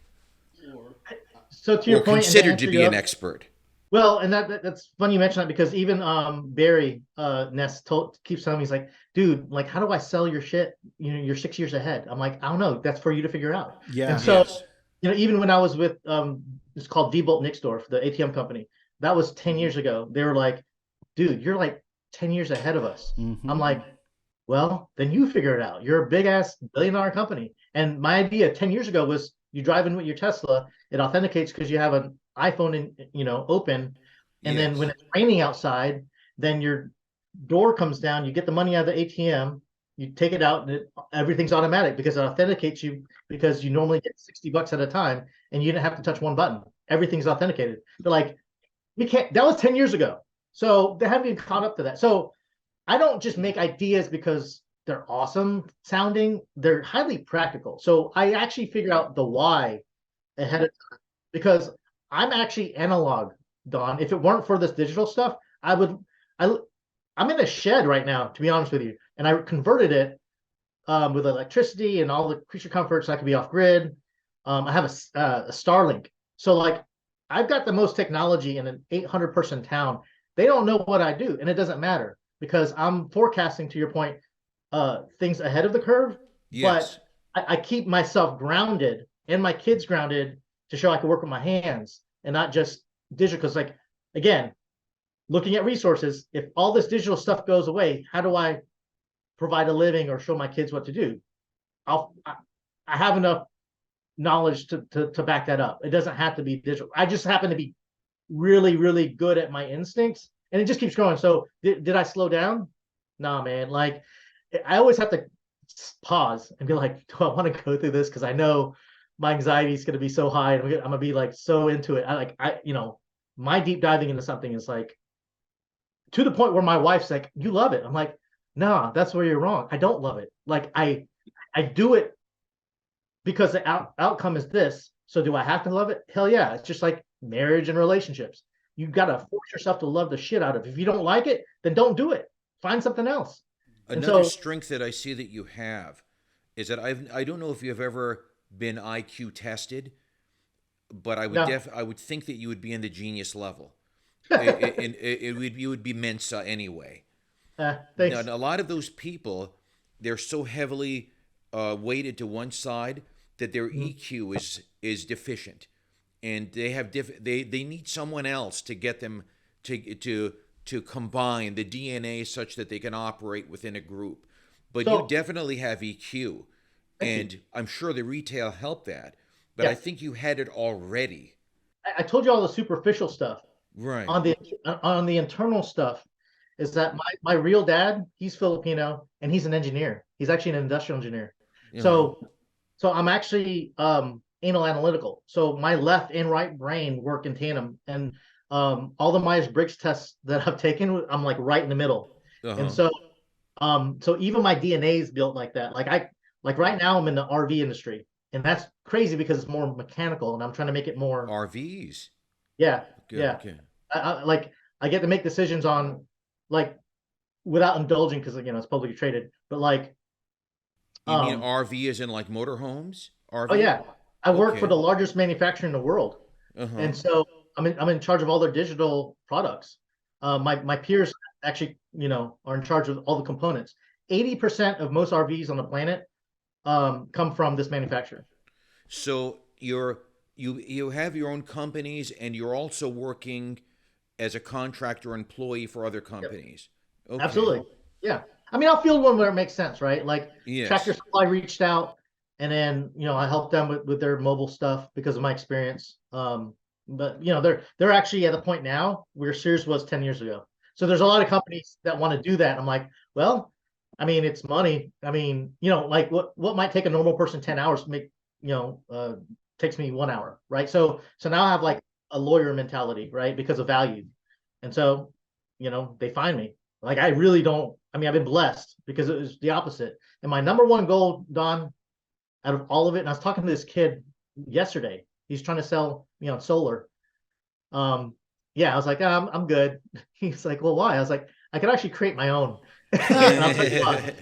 So to your
or
point,
considered to be an expert.
Well, and that's funny you mention that, because even Barry Ness keeps telling me, he's like, dude, like, how do I sell your shit? You're 6 years ahead. I'm like, I don't know. That's for you to figure out.
Yeah.
And so,
Yes.
Even when I was with it's called Diebold Nixdorf, the ATM company, that was 10 years ago. They were like, dude, you're like 10 years ahead of us. I'm like, well, then you figure it out. You're a big ass billion-dollar company. And my idea 10 years ago was, you drive in with your Tesla, it authenticates because you have an iPhone open, and then when it's raining outside, then your door comes down, you get the money out of the ATM, you take it out, and everything's automatic because it authenticates you, because you normally get $60 at a time, and you didn't have to touch one button. Everything's authenticated. They're like, we can't. That was 10 years ago, so they haven't even caught up to that. So I don't just make ideas because they're awesome sounding. They're highly practical. So I actually figure out the why ahead of time, because I'm actually analog, Don. If it weren't for this digital stuff, I'm in a shed right now, to be honest with you, and I converted it with electricity and all the creature comforts. So I can be off grid. I have a Starlink, so like I've got the most technology in an 800-person town. They don't know what I do, and it doesn't matter because I'm forecasting, to your point, things ahead of the curve.
Yes.
But I keep myself grounded and my kids grounded to show I can work with my hands and not just digital. Because, like, again, looking at resources, if all this digital stuff goes away, how do I provide a living or show my kids what to do? I have enough knowledge to back that up. It doesn't have to be digital. I just happen to be really, really good at my instincts, and it just keeps going. So did I slow down? Nah, man. Like, I always have to pause and be like, do I want to go through this? Because I know my anxiety is going to be so high, and I'm gonna be like so into it. My deep diving into something is like to the point where my wife's like, you love it. I'm like, nah, that's where you're wrong. I don't love it. Like I do it because the outcome is this. So do I have to love it? Hell yeah. It's just like marriage and relationships. You've got to force yourself to love the shit out of it. If you don't like it, then don't do it. Find something else. And
Another
so,
strength that I see that you have is that I don't know if you've ever been IQ tested, but
no,
I would think that you would be in the genius level. It would you would be Mensa anyway. Now,
thanks.
a lot of those people, they're so heavily weighted to one side that their EQ is deficient, and they need someone else to get them to combine the DNA such that they can operate within a group. But you
So,
definitely have EQ,
thank you.
and I'm sure the retail helped that. But I
Yeah,
think you had it already.
I told you all the superficial stuff.
Right.
On the internal stuff is that my real dad, he's Filipino and he's an engineer. He's actually an industrial engineer.
Uh-huh.
So I'm actually anal analytical. So my left and right brain work in tandem. And all the Myers-Briggs tests that I've taken, I'm like right in the middle. And
Uh-huh.
so even my DNA is built like that. Like right now I'm in the RV industry. And that's crazy because it's more mechanical and I'm trying to make it more,
RVs.
yeah,
Okay.
yeah.
Okay.
Like I get to make decisions on like without indulging because it's publicly traded, but like
You mean
um
RV as in like motorhomes?
oh
RV?
yeah, I work for
Okay.
the largest manufacturer in the world,
Uh-huh.
and so I'm in charge of all their digital products. My peers actually are in charge of all the components. 80% of most RVs on the planet come from this manufacturer.
So you have your own companies and you're also working as a contractor employee for other
Yep.
companies. Okay.
Absolutely. Yeah. I mean, I'll field one where it makes sense, right? Like Tractor
Yes.
Supply reached out and then, I helped them with their mobile stuff because of my experience. But they're actually at the point now where Sears was 10 years ago. So there's a lot of companies that want to do that. I'm like, well, I mean, it's money. I mean, like what might take a normal person 10 hours to make, takes me 1 hour, right? So now I have like a lawyer mentality, right? Because of value. And so, they find me. Like I really don't. I mean, I've been blessed because it was the opposite. And my number one goal, Don, out of all of it, and I was talking to this kid yesterday. He's trying to sell, solar. Um, yeah, I was like, I'm good. He's like, well, why? I was like, I could actually create my own. And I'll tell you why.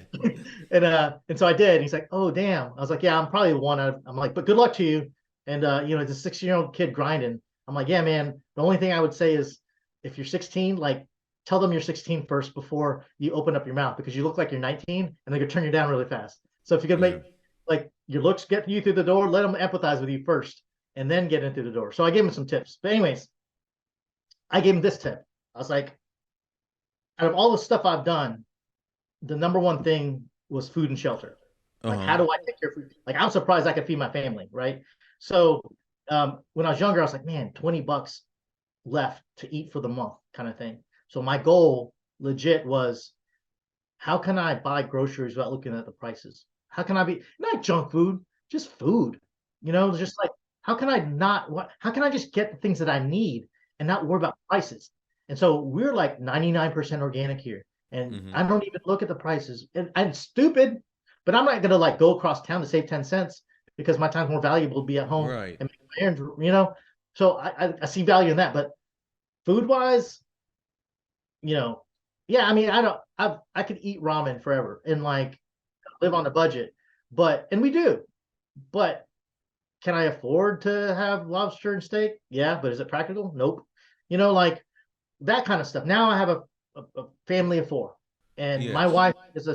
And so I did. And he's like, oh damn. I was like, yeah, I'm probably one out of, I'm like, but good luck to you. And it's a 16-year-old kid grinding. I'm like, yeah, man. The only thing I would say is if you're 16, like tell them you're 16 first before you open up your mouth because you look like you're 19 and they're gonna turn you down really fast. So if you could
Yeah.
make like your looks get you through the door, let them empathize with you first and then get in through the door. So I gave him some tips. But anyways, I gave him this tip. I was like, out of all the stuff I've done, the number one thing was food and shelter. Like,
Uh-huh.
how do I take care of food? Like, I'm surprised I could feed my family, right? So, when I was younger, I was like, man, $20 left to eat for the month, kind of thing. So my goal, legit, was how can I buy groceries without looking at the prices? How can I be not junk food, just food? Just like how can I not what? How can I just get the things that I need and not worry about prices? And so we're like 99% organic here, and
Mm-hmm.
I don't even look at the prices. And I'm stupid, but I'm not gonna like go across town to save 10 cents because my time's more valuable to be at home
Right.
and make my errands. So I see value in that, but food wise, you know, yeah, I mean, I could eat ramen forever and like live on a budget, and we do, but can I afford to have lobster and steak? Yeah, but is it practical? Nope. Like that kind of stuff. Now I have a family of four, and my
Yes.
wife is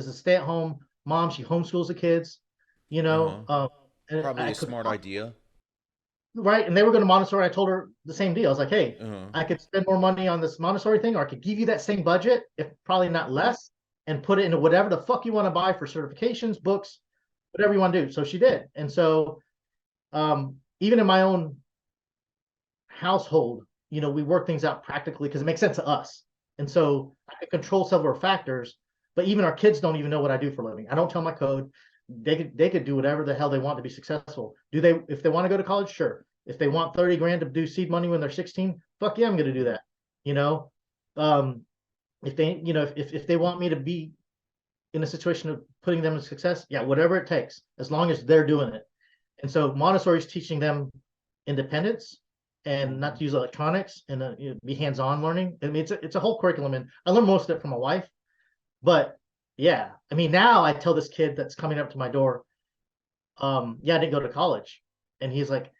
a stay-at-home mom. She homeschools the kids, you
Uh-huh.
know. And
Probably
I
a
could
smart idea.
right, and they were going to Montessori. I told her the same deal. I was like, hey,
Uh-huh.
I could spend more money on this Montessori thing, or I could give you that same budget, if probably not less, and put it into whatever the fuck you want to buy for certifications, books, whatever you want to do. So she did, and so even in my own household, we work things out practically because it makes sense to us. And so I can control several factors, but even our kids don't even know what I do for a living. I don't tell my code. They could do whatever the hell they want to be successful. If they want to go to college, sure. If they want 30 grand to do seed money when they're 16, fuck yeah, I'm gonna do that. You know, um, if they, if they want me to be in a situation of putting them in success, yeah, whatever it takes, as long as they're doing it. And so Montessori is teaching them independence, and not to use electronics and be hands-on learning. I mean, it's a whole curriculum, and I learned most of it from my wife. But yeah, I mean, now I tell this kid that's coming up to my door, yeah, I didn't go to college, and he's like,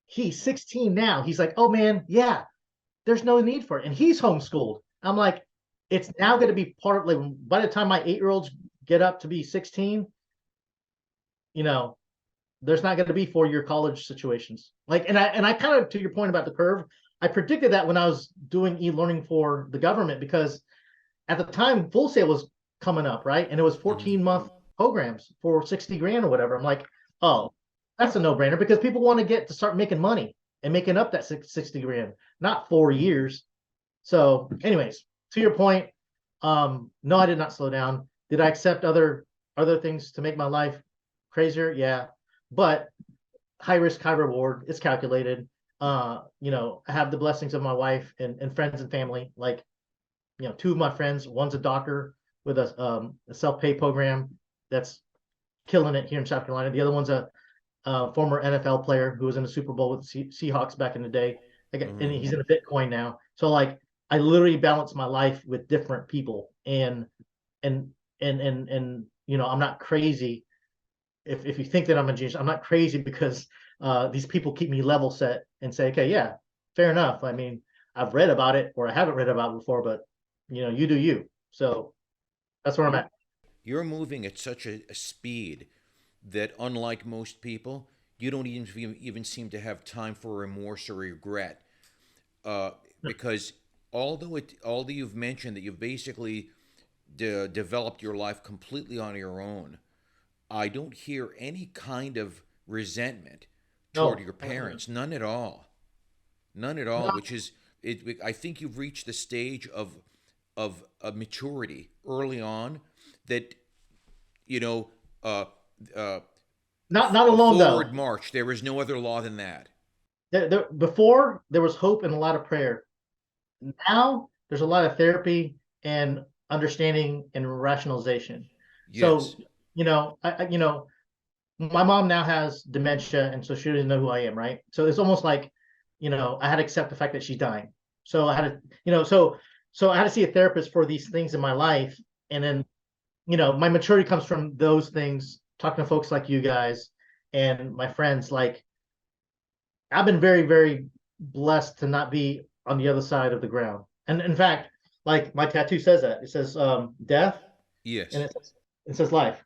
he's 16 now. He's like, oh man, yeah, there's no need for it, and he's homeschooled. I'm like, it's now going to be part of, like, by the time my 8-year-olds get up to be 16, you know, there's not going to be 4-year college situations. Like, and I kind of, to your point about the curve, I predicted that when I was doing e-learning for the government, because at the time Full Sail was coming up, right? And it was 14-month programs for 60 grand or whatever. I'm like, oh, that's a no-brainer, because people want to get to start making money and making up that 60 grand, not 4 years. So anyways, to your point, no, I did not slow down. Did I accept other things to make my life crazier? Yeah. But high risk, high reward. It's calculated. You know, I have the blessings of my wife and friends and family. Like, you know, 2 of my friends, one's a doctor with a self-pay program that's killing it here in South Carolina. The other one's a former NFL player who was in the Super Bowl with the Seahawks back in the day. And he's in a Bitcoin now. So like, I literally balance my life with different people, and you know, I'm not crazy. If you think that I'm a genius, I'm not crazy, because these people keep me level set and say, okay, yeah, fair enough. I mean, I've read about it, or I haven't read about it before, but you know, you do you. So that's where I'm at.
You're moving at such a speed that, unlike most people, you don't even seem to have time for remorse or regret, because although you've mentioned that you've basically developed your life completely on your own, I don't hear any kind of resentment toward your parents. None at all. None at all. Which is, I think you've reached the stage of maturity early on that, you know,
not alone though.
forward march. There is no other law than that.
Before there was hope and a lot of prayer. Now there's a lot of therapy and understanding and rationalization.
Yes.
So, you know, you know, my mom now has dementia, and so she doesn't know who I am, right? So it's almost like, you know, I had to accept the fact that she's dying. So I had to, you know, so I had to see a therapist for these things in my life. And then, you know, my maturity comes from those things, talking to folks like you guys and my friends. Like, I've been very, very blessed to not be on the other side of the ground. And in fact, like, my tattoo says that. It says death,
Yes.
and it says life.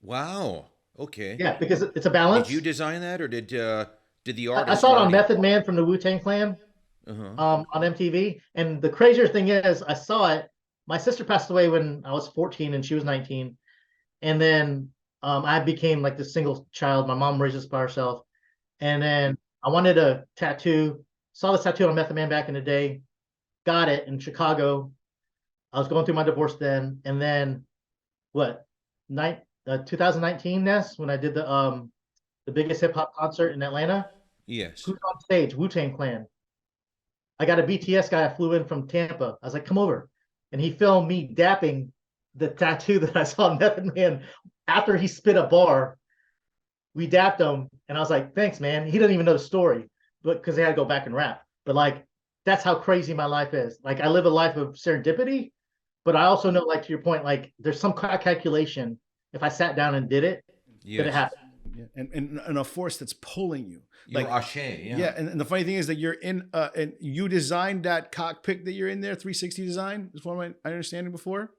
Wow. Okay.
Yeah, because it's a balance.
Did you design that, or did the
I
artist?
saw it on Method Man from the Wu-Tang Clan on MTV. And the crazier thing is, I saw it. My sister passed away when I was 14 and she was 19. And then I became like this single child. My mom raised us by herself. And then I wanted a tattoo. Saw this tattoo on Method Man back in the day. Got it in Chicago. I was going through my divorce then. And then 2019, Ness, when I did the biggest hip hop concert in Atlanta.
Yes.
Who's on stage? Wu-Tang Clan. I got a BTS guy. I flew in from Tampa. I was like, come over. And he filmed me dapping the tattoo that I saw in Method Man after he spit a bar. We dapped him, and I was like, thanks, man. He didn't even know the story, but because they had to go back and rap. But like, that's how crazy my life is. Like, I live a life of serendipity, but I also know, like, to your point, like, there's some calculation. If I sat down and did it, that it happened.
Yeah. And a force that's pulling you.
Like
Like,
Ashe, yeah.
yeah, and the funny thing is that you're in, and you designed that cockpit that you're in there, 360 design, is what I understanding before.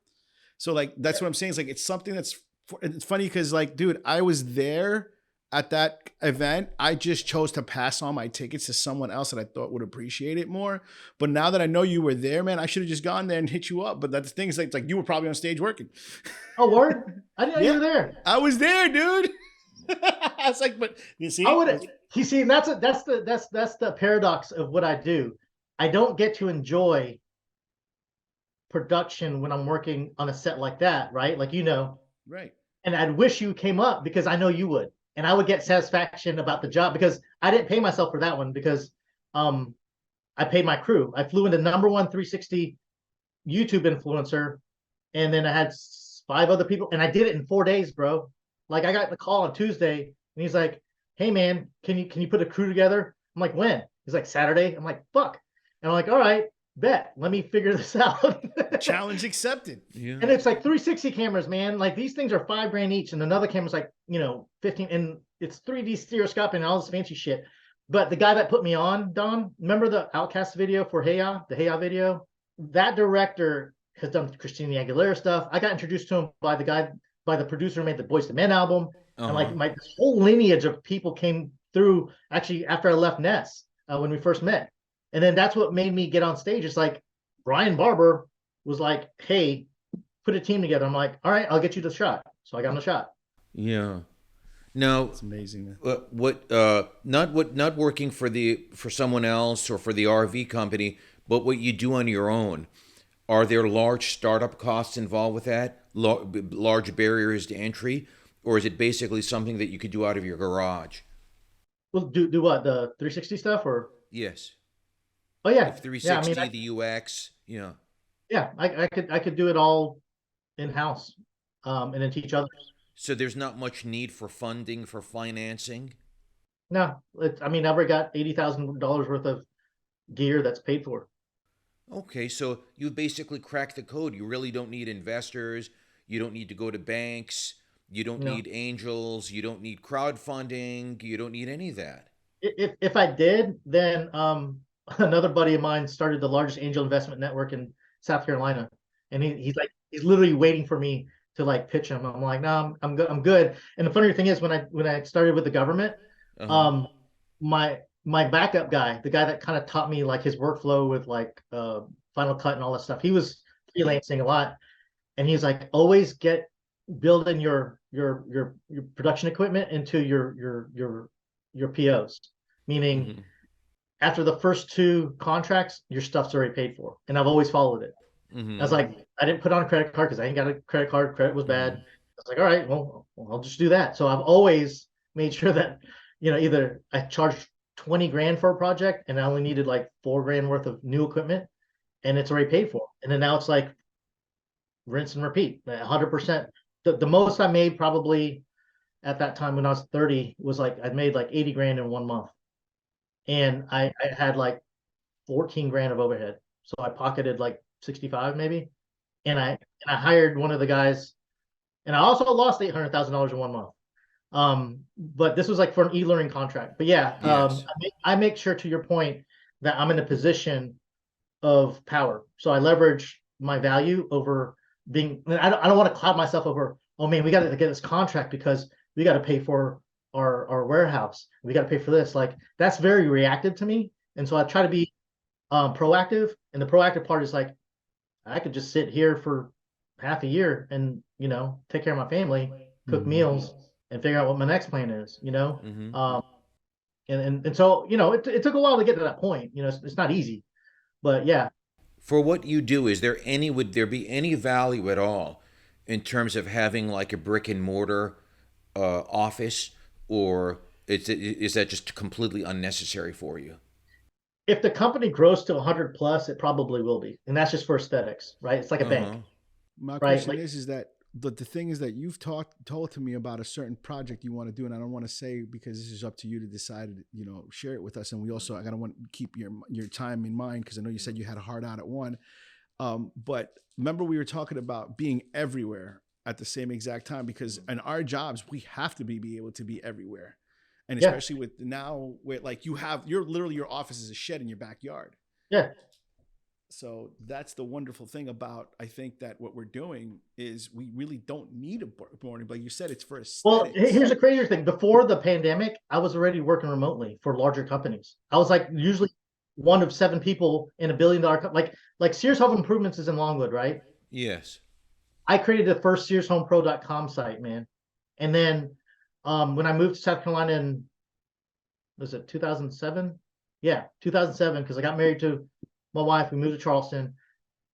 So like, that's what I'm saying. It's like, it's something that's, it's funny because like, dude, I was there at that event. I just chose to pass on my tickets to someone else that I thought would appreciate it more. But now that I know you were there, man, I should have just gone there and hit you up. But that's the thing is, like, it's like you were probably on stage working.
Oh, word? I didn't know you were there.
I was there, dude. I was like, but you see,
I would. You see, that's the paradox of what I do. I don't get to enjoy production when I'm working on a set like that, right? Like, you know,
right.
And I'd wish you came up, because I know you would, and I would get satisfaction about the job, because I didn't pay myself for that one, because I paid my crew. I flew in the #1 360 YouTube influencer, and then I had 5 other people, and I did it in 4 days, bro. Like, I got the call on Tuesday, and he's like, "Hey man, can you put a crew together?" I'm like, "When?" He's He's like, Saturday. I'm like, fuck. And I'm like, all right, bet. Let me figure this out.
Challenge accepted.
Yeah.
And it's like 360 cameras, man. Like these things are $5,000 each, and another camera's like, 15, and it's 3D stereoscopic and all this fancy shit. But the guy that put me on, Don, remember the Outcast video for Hey Ya, the Hey Ya video? That director has done Christina Aguilera stuff. I got introduced to him by the producer who made the Boyz II Men album. And like my whole lineage of people came through actually after I left Ness when we first met. And then that's what made me get on stage. It's like Brian Barber was like, hey, put a team together. I'm like, all right, I'll get you the shot. So I got him the shot.
Yeah. Now,
It's amazing, man.
not working for someone else or for the RV company, but what you do on your own. Are there large startup costs involved with that? Large barriers to entry? Or is it basically something that you could do out of your garage?
Well, do what? The 360 stuff or?
Yes.
Oh yeah.
The 360,
Yeah,
the UX, yeah.
yeah, I could do it all in-house and then teach others.
So there's not much need for funding, for financing?
No, I've never got $80,000 worth of gear that's paid for.
Okay, so you basically cracked the code. You really don't need investors. You don't need to go to banks. You don't
No.
need angels. You don't need crowdfunding. You don't need any of that.
If I did, then another buddy of mine started the largest angel investment network in South Carolina, and he's literally waiting for me to like pitch him. I'm like, no, I'm good. I'm good. And the funny thing is, when I started with the government,
Uh-huh.
my backup guy, the guy that kind of taught me like his workflow with like Final Cut and all that stuff, he was freelancing a lot, and he's like, always building your production equipment into your POs, meaning
Mhm.
after the first 2 contracts, your stuff's already paid for. And I've always followed it. I was
Mhm.
like, I didn't put on a credit card because I ain't got a credit card. Credit was bad.
Mhm.
I was like, all right, well, I'll just do that. So I've always made sure that, either I charged 20 grand for a project and I only needed like 4 grand worth of new equipment and it's already paid for. And then now it's like rinse and repeat, 100%. The most I made probably at that time when I was 30 was like, I made like 80 grand in 1 month. And I had like 14 grand of overhead. So I pocketed like 65 maybe. And I hired one of the guys, and I also lost $800,000 in 1 month. But this was like for an e-learning contract. But yeah,
Yes.
I make sure, to your point, that I'm in a position of power. So I leverage my value over being. I don't want to cloud myself over. Oh man, we got to get this contract because we got to pay for our warehouse. We got to pay for this. Like that's very reactive to me, and so I try to be proactive. And the proactive part is like I could just sit here for half a year and take care of my family, cook meals, and figure out what my next plan is.
Mhm.
And so it took a while to get to that point. It's not easy, but yeah.
For what you do, would there be any value at all in terms of having like a brick and mortar office, or is that just completely unnecessary for you?
If the company grows to 100 plus, it probably will be, and that's just for aesthetics, right? It's like a
Uh-huh.
bank,
My
right?
question is that the thing is that you've told to me about a certain project you want to do, and I don't want to say because this is up to you to decide. Share it with us, and we also I gotta want to keep your time in mind because I know you said you had a hard out at one. But remember we were talking about being everywhere at the same exact time because in our jobs we have to be able to be everywhere, and
Yeah,
especially with now with like you're literally your office is a shed in your backyard.
yeah.
So that's the wonderful thing about I think that what we're doing is we really don't need a boarding, but you said it's for
Well,
aesthetics.
here's the crazier thing. Before the pandemic, I was already working remotely for larger companies. I was like usually one of 7 people in a $1 billion like Sears Home Improvements is in Longwood, right?
Yes.
I created the first SearsHomePro.com site, man. And then when I moved to South Carolina in was it 2007? Yeah, 2007, because I got married to my wife. We moved to Charleston.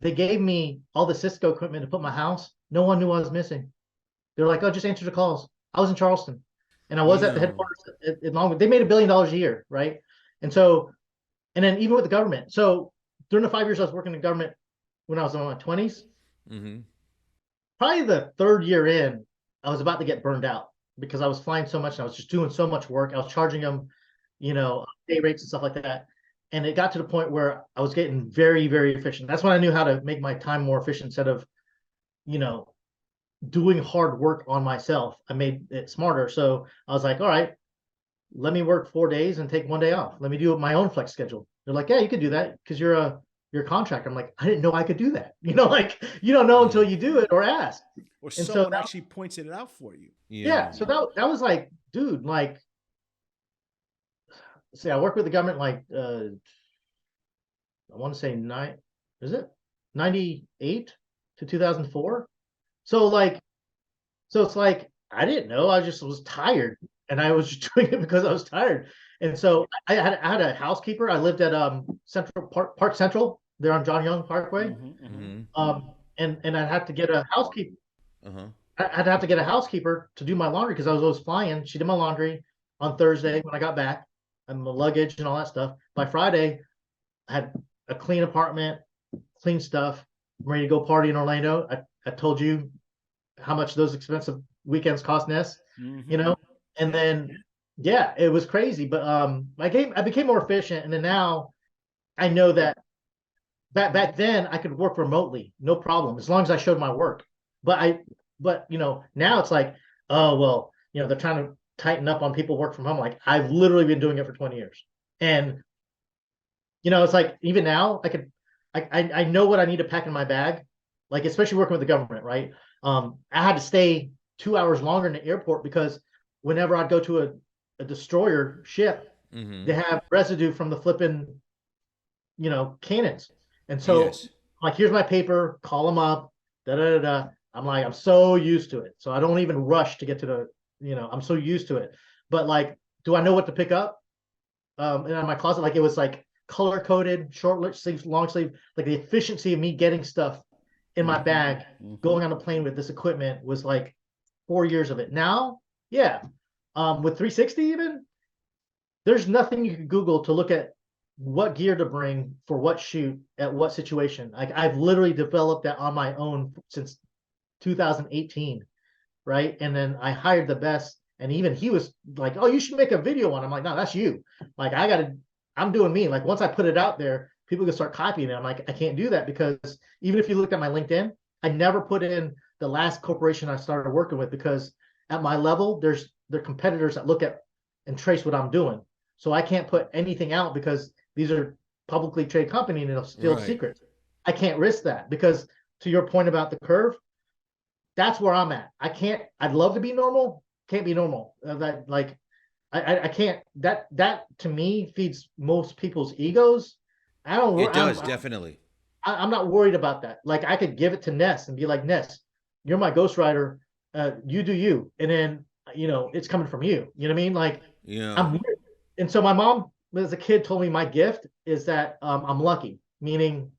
They gave me all the Cisco equipment to put in my house. No one knew I was missing. They're like, oh, just answer the calls. I was in Charleston. And I was at the
Yeah.
headquarters in Longwood. They made $1 billion a year, right? And so, and then even with the government. So during the 5 years I was working in government when I was in my 20s,
Mm-hmm.
probably the 3rd year in, I was about to get burned out because I was flying so much and I was just doing so much work. I was charging them, day rates and stuff like that. And it got to the point where I was getting very, very efficient. That's when I knew how to make my time more efficient instead of, you know, doing hard work on myself. I made it smarter. So I was like, all right, let me work 4 days and take 1 day off. Let me do my own flex schedule. They're like, yeah, you could do that because you're a contractor. I'm like, I didn't know I could do that. You know, like you don't know until you do it or ask.
Or
And so
someone actually pointed it out for you.
yeah, so that was like, dude, like, see, I worked with the government like I want to say is it 98 to 2004? So like, so it's like I didn't know. I just was tired, and I was just doing it because I was tired. And so I had a housekeeper. I lived at Central Park Central there on John Young Parkway. And I'd have to get a housekeeper. I'd have to get a housekeeper to do my laundry because I was always flying. She did my laundry on Thursday when I got back, and my luggage and all that stuff. By Friday, I had a clean apartment, clean stuff. I'm ready to go party in Orlando. I told you how much those expensive weekends cost Ness, you know? And then, yeah, it was crazy. But I became more efficient. And then now I know that back then I could work remotely, no problem, as long as I showed my work. But you know, now it's like, oh well, you know, they're trying to tighten up on people work from home. Like I've literally been doing it for 20 years. And you know, it's like even now I know what I need to pack in my bag, like especially working with the government, right? I had to stay 2 hours longer in the airport because whenever I'd go to a destroyer ship, they have residue from the flipping, you know, cannons. And so like, here's my paper, call them up, da da da da. I'm like, I'm so used to it. So I don't even rush to get to the, you know, I'm so used to it. But like, do I know what to pick up? In my closet, like it was like color coded, short sleeves, long sleeve, like the efficiency of me getting stuff in my bag, going on a plane with this equipment was like 4 years of it. Now, yeah. With 360 even, there's nothing you can Google to look at what gear to bring for what shoot at what situation. Like I've literally developed that on my own since 2018, right? And then I hired the best, and even he was like, "Oh, you should make a video on." I'm like, "No, that's you." Like I'm doing me. Like once I put it out there, people can start copying it. I'm like, I can't do that because even if you looked at my LinkedIn, I never put in the last corporation I started working with because at my level, there are competitors that look at and trace what I'm doing. So I can't put anything out because these are publicly traded company and it'll still secret. I can't risk that because to your point about the curve, that's where I'm at. I'd love to be normal, can't be normal. That like I can't, that to me feeds most people's egos. I don't
It does, definitely.
I'm not worried about that. Like I could give it to Ness and be like, Ness, you're my ghostwriter. You do you. And then, you know, it's coming from you. You know what I mean? Like, I'm weird. And so my mom, as a kid, told me my gift is that I'm lucky, meaning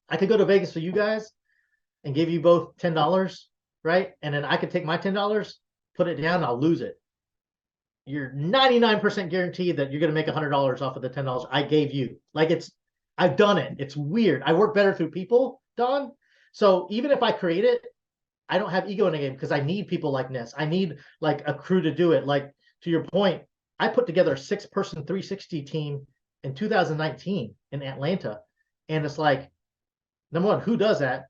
I could go to Vegas for you guys and give you both $10, right? And then I could take my $10, put it down, and I'll lose it. You're 99% guaranteed that you're going to make $100 off of the $10 I gave you. Like I've done it. It's weird. I work better through people, Don. So even if I create it, I don't have ego in the game because I need people like Ness. I need like a crew to do it. Like to your point, I put together a 6-person 360 team in 2019 in Atlanta. And it's like, number one, who does that?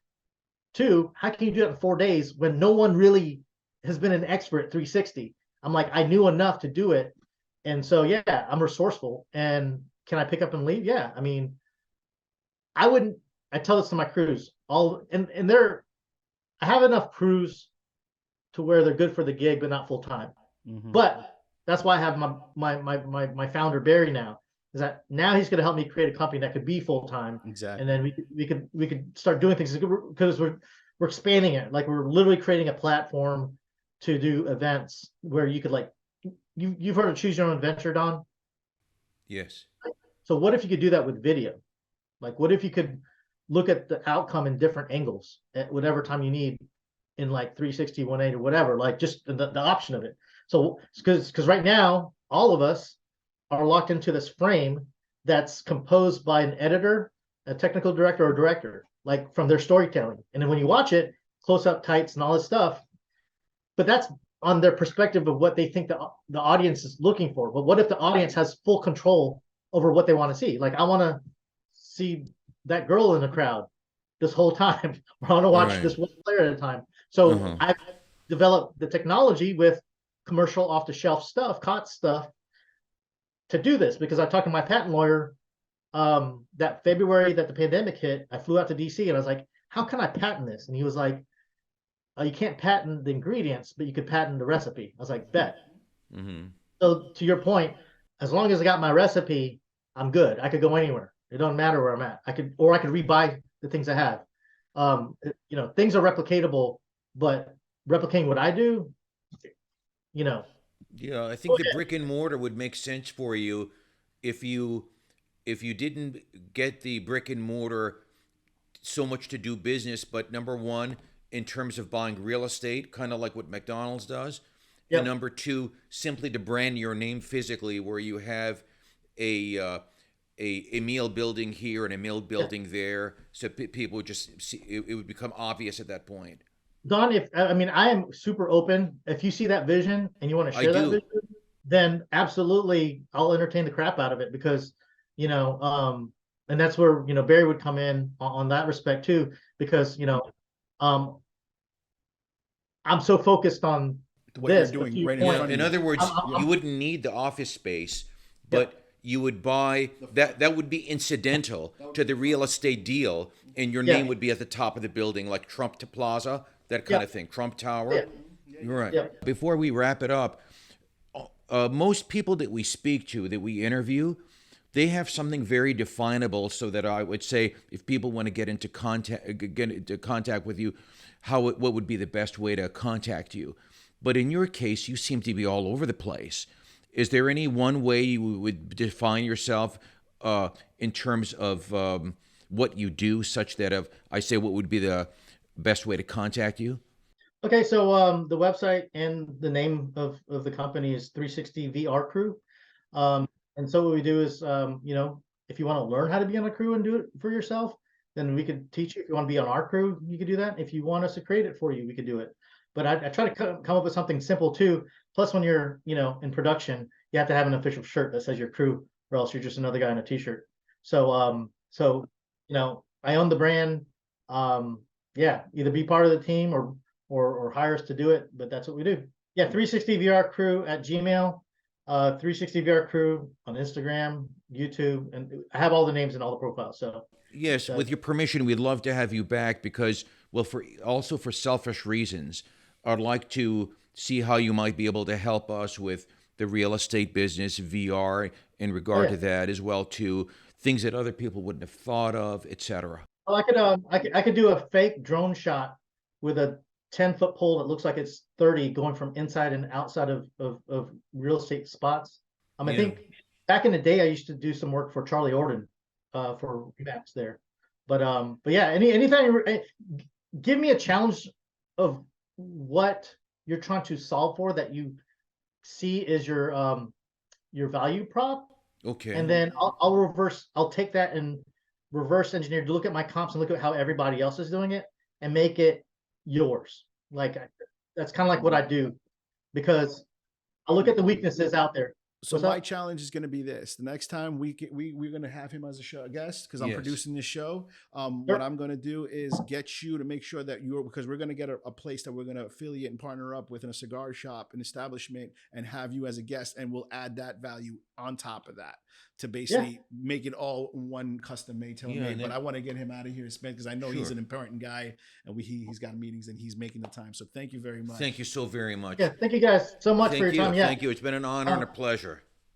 Two, how can you do it in 4 days when no one really has been an expert at 360? I'm like, I knew enough to do it. And so, yeah, I'm resourceful. And can I pick up and leave? Yeah. I mean, I tell this to my crews and I have enough crews to where they're good for the gig, but not full time. But that's why I have my founder Barry now, is that now he's going to help me create a company that could be full time.
Exactly.
And then we could start doing things because we're expanding it. Like we're literally creating a platform to do events where you could like you've heard of choose your own adventure, Don?
Yes.
So what if you could do that with video? Like what if you could look at the outcome in different angles at whatever time you need in like 360, 180 or whatever, like just the option of it. So because right now all of us are locked into this frame that's composed by an editor, a technical director, or director, like from their storytelling. And then when you watch it, close up tights and all this stuff, but that's on their perspective of what they think the audience is looking for. But what if the audience has full control over what they want to see. Like I want to see that girl in the crowd this whole time, or I want to watch
Right.
this one player at a time. So
Uh-huh.
I've developed the technology with commercial off the shelf stuff, COTS stuff, to do this because I talked to my patent lawyer that February that the pandemic hit. I flew out to DC and I was like, how can I patent this? And he was like, you can't patent the ingredients, but you could patent the recipe. I was like, bet.
Mm-hmm.
So to your point, as long as I got my recipe, I'm good. I could go anywhere. It doesn't matter where I'm at. I could rebuy the things I have. Things are replicatable, but replicating what I do, you know,
Yeah, I think the brick and mortar would make sense for you if you didn't get the brick and mortar so much to do business, but number one, in terms of buying real estate, kind of like what McDonald's does, and
yep.
number two, simply to brand your name physically, where you have a meal building here and a meal building there, so people would just see it would become obvious at that point.
Don, if I mean, I am super open. If you see that vision and you want to
I
share that
do.
vision, then absolutely, I'll entertain the crap out of it because, and that's where, Barry would come in on that respect too, because, um, I'm so focused on
What you're
this, but to
doing
your
right in
Yeah,
point,
front of
in
you.
other words,
I'm,
you wouldn't need the office space,
Yep.
but you would buy that. That would be incidental to the real estate deal, and your
Yeah.
name would be at the top of the building, like Trump to Plaza, that kind
Yeah.
of thing, Trump Tower.
Yeah.
You're right.
Yeah.
Before we wrap it up, most people that we speak to, that we interview, they have something very definable. So that I would say, if people want to get into contact with you, what would be the best way to contact you? But in your case, you seem to be all over the place. Is there any one way you would define yourself in terms of what you do, such that if I say what would be the best way to contact you?
Okay, so the website and the name of the company is 360 VR Crew. And so what we do is, if you want to learn how to be on a crew and do it for yourself, then we could teach you. If you want to be on our crew, you could do that. If you want us to create it for you, we could do it. But I try to come up with something simple too. Plus, when you're, in production, you have to have an official shirt that says your crew, or else you're just another guy in a t-shirt. So I own the brand. Yeah, either be part of the team or hire us to do it, but that's what we do. Yeah, 360 VR Crew at Gmail, 360 VR Crew on Instagram, YouTube, and I have all the names and all the profiles. So
Yes, with your permission, we'd love to have you back because, well, for selfish reasons, I'd like to see how you might be able to help us with the real estate business, VR, in regard
yeah.
to that, as well to things that other people wouldn't have thought of, etc.
Oh, I could do a fake drone shot with a 10-foot pole that looks like it's 30 going from inside and outside of real estate spots. I
Yeah.
think back in the day I used to do some work for Charlie Orden for maps there. But yeah, anything give me a challenge of what you're trying to solve for that you see is your value prop,
Okay.
and then I'll take that and reverse engineer to look at my comps and look at how everybody else is doing it and make it yours. Like that's kind of like what I do because I look at the weaknesses out there.
So
What's
my
up?
challenge is going to be this: the next time we're going to have him as a show guest because I'm
Yes.
producing this show.
Sure.
What I'm going to do is get you to make sure that because we're going to get a place that we're going to affiliate and partner up with in a cigar shop, an establishment, and have you as a guest, and we'll add that value on top of that to basically make it all one custom made, tailor
Yeah,
made.
and
But
then-
I want to get him out of here, Spence, because I know he's
Sure.
an important guy and he's got meetings and he's making the time. So thank you very much.
Thank you so very much.
Yeah, thank you guys so much for
Thank
your
you.
time. Yeah.
Thank you. It's been an honor and a pleasure.